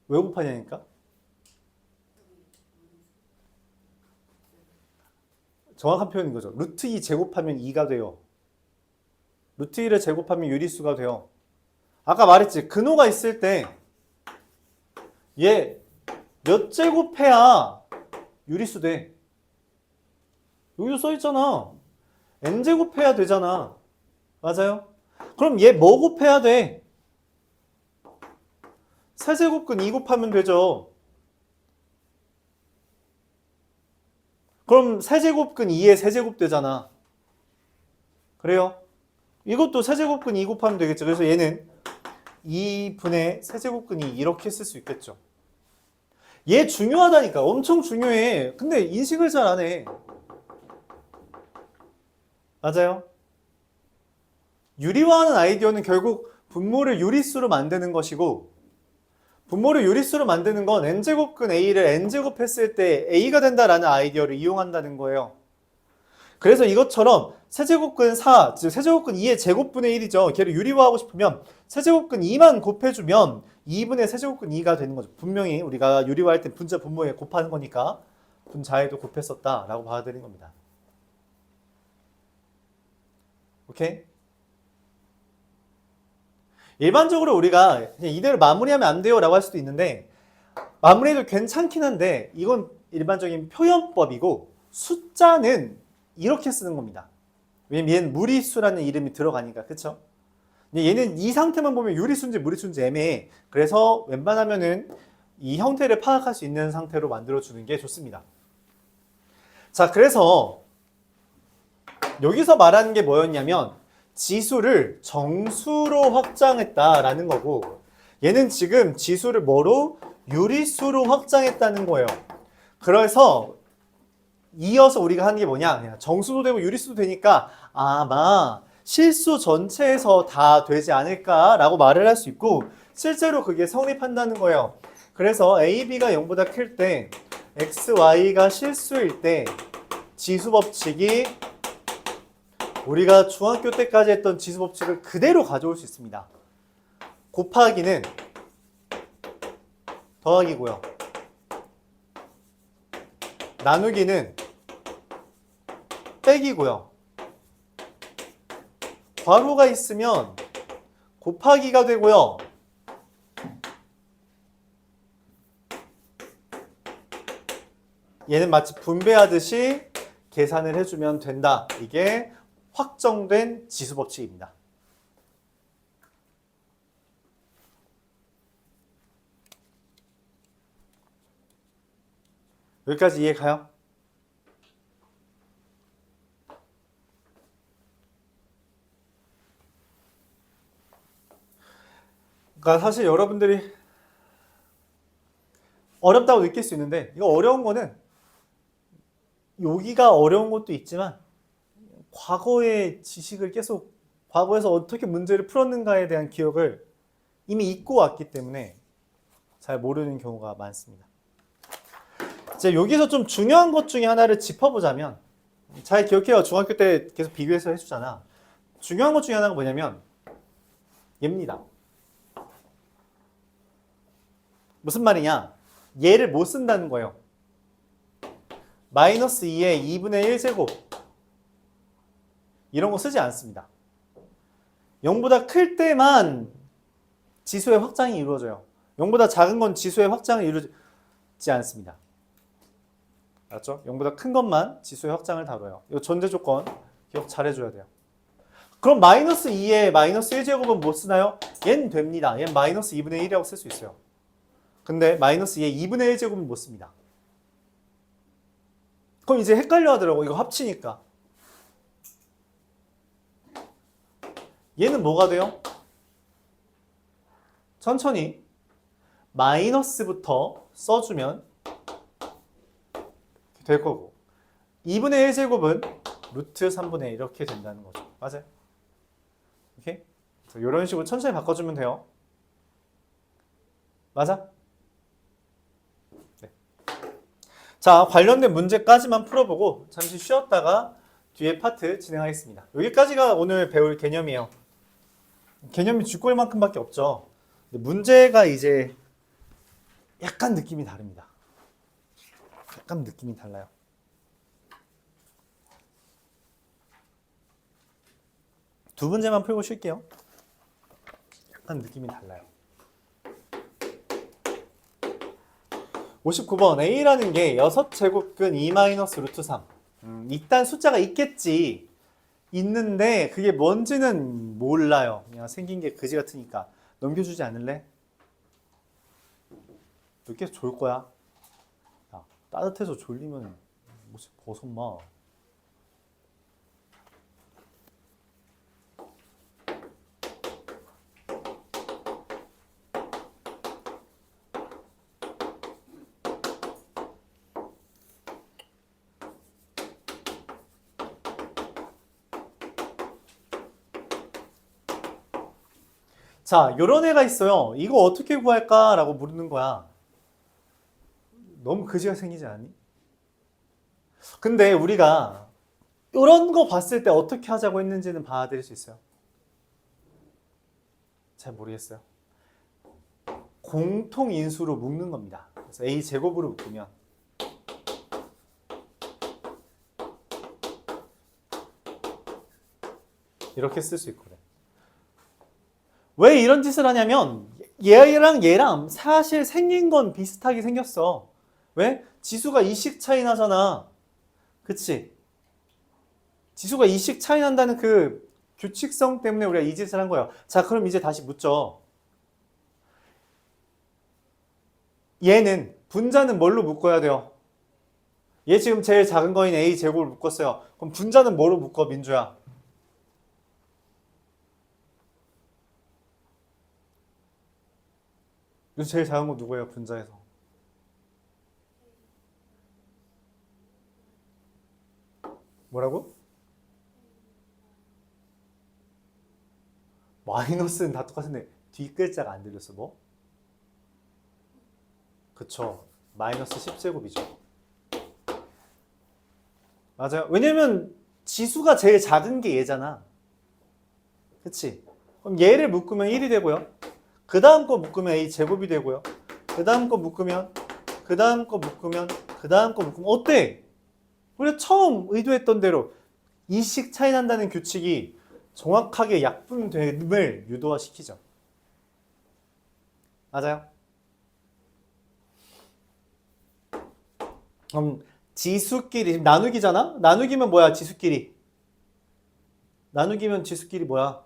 왜 곱하냐니까? 정확한 표현인 거죠. 루트 2 제곱하면 2가 돼요. 루트 2를 제곱하면 유리수가 돼요. 아까 말했지. 근호가 있을 때 얘 몇 제곱해야 유리수 돼? 여기도 써있잖아. n제곱해야 되잖아. 맞아요? 그럼 얘 뭐 곱해야 돼? 세제곱근 2 곱하면 되죠. 그럼 세제곱근 2의 세제곱 되잖아. 그래요? 이것도 세제곱근 2 곱하면 되겠죠. 그래서 얘는 2분의 세제곱근 2 이렇게 쓸 수 있겠죠. 얘 중요하다니까. 엄청 중요해. 근데 인식을 잘 안 해. 맞아요? 유리화하는 아이디어는 결국 분모를 유리수로 만드는 것이고 분모를 유리수로 만드는 건 n제곱근 a를 n제곱 했을 때 a가 된다라는 아이디어를 이용한다는 거예요. 그래서 이것처럼 세제곱근 4, 즉 세제곱근 2의 제곱분의 1이죠. 걔를 유리화하고 싶으면 세제곱근 2만 곱해주면 2분의 세제곱근 2가 되는 거죠. 분명히 우리가 유리화할 때 분자 분모에 곱하는 거니까 분자에도 곱했었다라고 받아들이는 겁니다. 오케이? 일반적으로 우리가 이대로 마무리하면 안 돼요 라고 할 수도 있는데 마무리해도 괜찮긴 한데 이건 일반적인 표현법이고 숫자는 이렇게 쓰는 겁니다. 왜냐면 얘는 무리수라는 이름이 들어가니까. 그쵸? 얘는 이 상태만 보면 유리수인지 무리수인지 애매해. 그래서 웬만하면은 이 형태를 파악할 수 있는 상태로 만들어주는 게 좋습니다. 자, 그래서 여기서 말하는 게 뭐였냐면 지수를 정수로 확장했다라는 거고 얘는 지금 지수를 뭐로? 유리수로 확장했다는 거예요. 그래서 이어서 우리가 하는 게 뭐냐? 정수도 되고 유리수도 되니까 아마 실수 전체에서 다 되지 않을까라고 말을 할 수 있고 실제로 그게 성립한다는 거예요. 그래서 A, B가 0보다 클 때 X, Y가 실수일 때 지수법칙이 우리가 중학교 때까지 했던 지수법칙을 그대로 가져올 수 있습니다. 곱하기는 더하기고요. 나누기는 빼기고요. 괄호가 있으면 곱하기가 되고요. 얘는 마치 분배하듯이 계산을 해주면 된다. 이게 확정된 지수법칙입니다. 여기까지 이해 가요? 그러니까 사실 여러분들이 어렵다고 느낄 수 있는데 이거 어려운 거는 여기가 어려운 것도 있지만 과거의 지식을 계속 과거에서 어떻게 문제를 풀었는가에 대한 기억을 이미 잊고 왔기 때문에 잘 모르는 경우가 많습니다. 이제 여기서 좀 중요한 것 중에 하나를 짚어보자면 잘 기억해요. 중학교 때 계속 비교해서 해주잖아. 중요한 것 중에 하나가 뭐냐면 얘입니다. 무슨 말이냐? 얘를 못 쓴다는 거예요. 마이너스 2의 2분의 1제곱 이런 거 쓰지 않습니다. 0보다 클 때만 지수의 확장이 이루어져요. 0보다 작은 건 지수의 확장을 이루지 않습니다. 알았죠? 0보다 큰 것만 지수의 확장을 다뤄요. 이거 전제 조건 기억 잘 해줘야 돼요. 그럼 마이너스 2에 마이너스 1제곱은 못 쓰나요? 얘는 됩니다. 얘는 마이너스 2분의 1이라고 쓸 수 있어요. 근데 마이너스 2에 2분의 1제곱은 못 씁니다. 그럼 이제 헷갈려 하더라고. 이거 합치니까. 얘는 뭐가 돼요? 천천히 마이너스부터 써주면 될 거고 2분의 1제곱은 루트 3분의 1 이렇게 된다는 거죠. 맞아요? 오케이? 이런 식으로 천천히 바꿔주면 돼요. 맞아? 네. 자, 관련된 문제까지만 풀어보고 잠시 쉬었다가 뒤에 파트 진행하겠습니다. 여기까지가 오늘 배울 개념이에요. 개념이 쥐꼬리만큼밖에 없죠. 근데 문제가 이제 약간 느낌이 다릅니다. 약간 느낌이 달라요. 두 문제만 풀고 쉴게요. 약간 느낌이 달라요. 59번 A라는 게 6제곱근 2-루트 3. 일단 숫자가 있겠지. 있는데 그게 뭔지는 몰라요. 그냥 생긴 게 그지 같으니까. 넘겨주지 않을래? 이렇게 졸 거야. 야, 따뜻해서 졸리면 옷을 벗어 마. 자, 요런 애가 있어요. 이거 어떻게 구할까? 라고 물는 거야. 너무 그지가 생기지 않니? 근데 우리가 이런 거 봤을 때 어떻게 하자고 했는지는 봐드릴 수 있어요. 잘 모르겠어요. 공통인수로 묶는 겁니다. 그래서 A제곱으로 묶으면 이렇게 쓸 수 있거든. 왜 이런 짓을 하냐면 얘랑 사실 생긴 건 비슷하게 생겼어. 왜? 지수가 2씩 차이 나잖아. 그치? 지수가 2씩 차이 난다는 그 규칙성 때문에 우리가 이 짓을 한 거예요. 자, 그럼 이제 다시 묻죠. 얘는 분자는 뭘로 묶어야 돼요? 얘 지금 제일 작은 거인 A제곱을 묶었어요. 그럼 분자는 뭐로 묶어, 민주야? 여기서 제일 작은 거 누구예요, 분자에서? 뭐라고? 마이너스는 다 똑같은데 뒷글자가 안 들렸어, 뭐? 그쵸. 마이너스 10제곱이죠. 맞아요. 왜냐면 지수가 제일 작은 게 얘잖아. 그치? 그럼 얘를 묶으면 1이 되고요. 그 다음 거 묶으면 A제곱이 되고요. 그 다음 거 묶으면 그 다음 거 묶으면 그 다음 거 묶으면 어때? 우리가 처음 의도했던 대로 이씩 차이 난다는 규칙이 정확하게 약분됨을 유도화시키죠. 맞아요? 그럼 지수끼리 지금 나누기잖아? 나누기면 뭐야? 지수끼리. 나누기면 지수끼리 뭐야?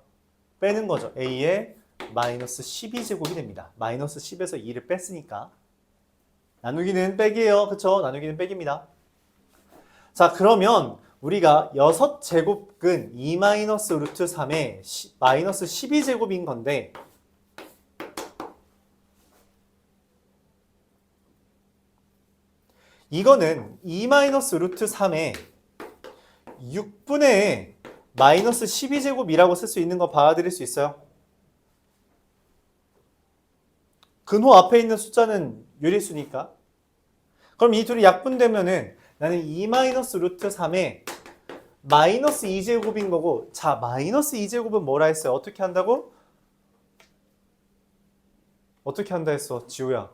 빼는 거죠. a의 마이너스 12제곱이 됩니다. 마이너스 10에서 2를 뺐으니까. 나누기는 빼기예요. 그쵸? 나누기는 빼기입니다. 자, 그러면 우리가 6제곱근 2 마이너스 루트 3의 마이너스 12제곱인 건데 이거는 2 마이너스 루트 3의 6분의 마이너스 12제곱이라고 쓸 수 있는 거 받아들일 수 있어요? 근호 앞에 있는 숫자는 유리수니까. 그럼 이 둘이 약분되면은 나는 2 마이너스 루트 3의 마이너스 2제곱인 거고, 자, 마이너스 2제곱은 뭐라 했어요? 어떻게 한다고? 어떻게 한다 했어, 지우야?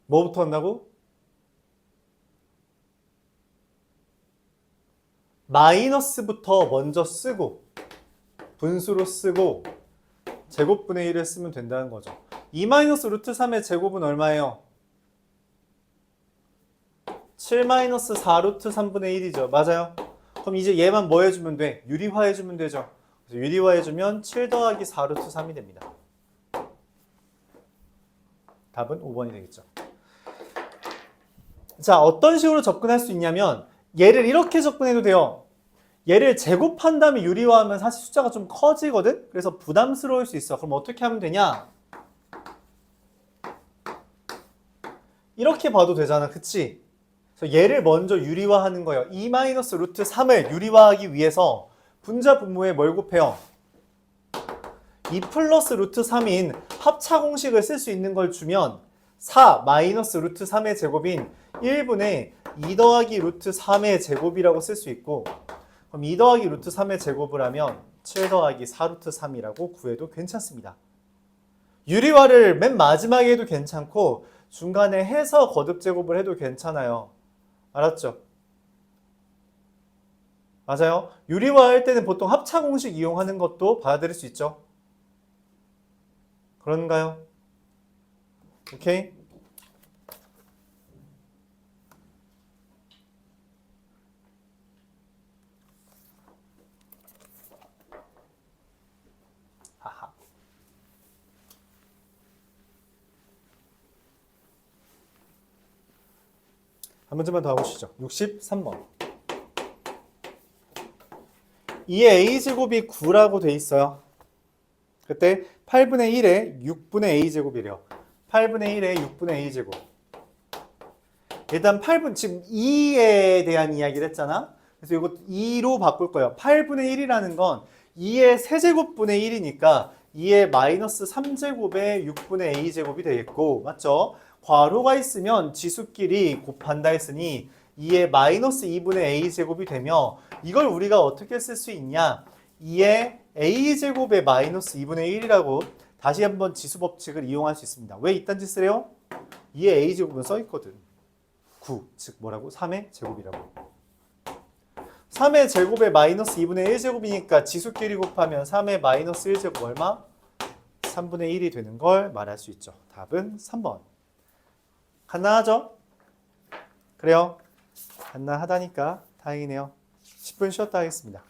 뭐부터 한다고? 마이너스부터 먼저 쓰고 분수로 쓰고 제곱분의 1을 쓰면 된다는 거죠. 2 마이너스 루트 3의 제곱은 얼마예요? 7 마이너스 4 루트 3분의 1이죠. 맞아요? 그럼 이제 얘만 뭐 해주면 돼? 유리화해주면 되죠. 그래서 유리화해주면 7 더하기 4 루트 3이 됩니다. 답은 5번이 되겠죠. 자, 어떤 식으로 접근할 수 있냐면 얘를 이렇게 접근해도 돼요. 얘를 제곱한 다음에 유리화하면 사실 숫자가 좀 커지거든? 그래서 부담스러울 수 있어. 그럼 어떻게 하면 되냐? 이렇게 봐도 되잖아. 그치? 그래서 얘를 먼저 유리화하는 거예요. 2 마이너스 루트 3을 유리화하기 위해서 분자 분모에 뭘 곱해요? 2 플러스 루트 3인 합차 공식을 쓸 수 있는 걸 주면 4 마이너스 루트 3의 제곱인 1분의 2 더하기 루트 3의 제곱이라고 쓸 수 있고, 그럼 2 더하기 루트 3의 제곱을 하면 7 더하기 4 루트 3이라고 구해도 괜찮습니다. 유리화를 맨 마지막에 해도 괜찮고 중간에 해서 거듭 제곱을 해도 괜찮아요. 알았죠? 맞아요. 유리화 할 때는 보통 합차 공식 이용하는 것도 받아들일 수 있죠. 그런가요? 오케이? 하하. 한 문제만 더 해보시죠. 63번. 2의 a제곱이 9라고 돼 있어요. 그때 8분의 1에 6분의 a제곱이래요. 8분의 1에 6분의 a제곱. 일단 8분, 지금 2에 대한 이야기를 했잖아. 그래서 이거 2로 바꿀 거예요. 8분의 1이라는 건 2의 세제곱분의 1이니까 2의 마이너스 3제곱에 6분의 a제곱이 되겠고, 맞죠? 괄호가 있으면 지수끼리 곱한다 했으니 2의 마이너스 2분의 a제곱이 되며, 이걸 우리가 어떻게 쓸 수 있냐? 2의 a제곱의 마이너스 2분의 1이라고 다시 한번 지수법칙을 이용할 수 있습니다. 왜 이딴 짓을 해요? 2의 a제곱은 써있거든. 9, 즉 뭐라고? 3의 제곱이라고. 3의 제곱에 마이너스 2분의 1제곱이니까 지수끼리 곱하면 3의 마이너스 1제곱 얼마? 3분의 1이 되는 걸 말할 수 있죠. 답은 3번. 간단하죠? 그래요. 간단하다니까 다행이네요. 10분 쉬었다 하겠습니다.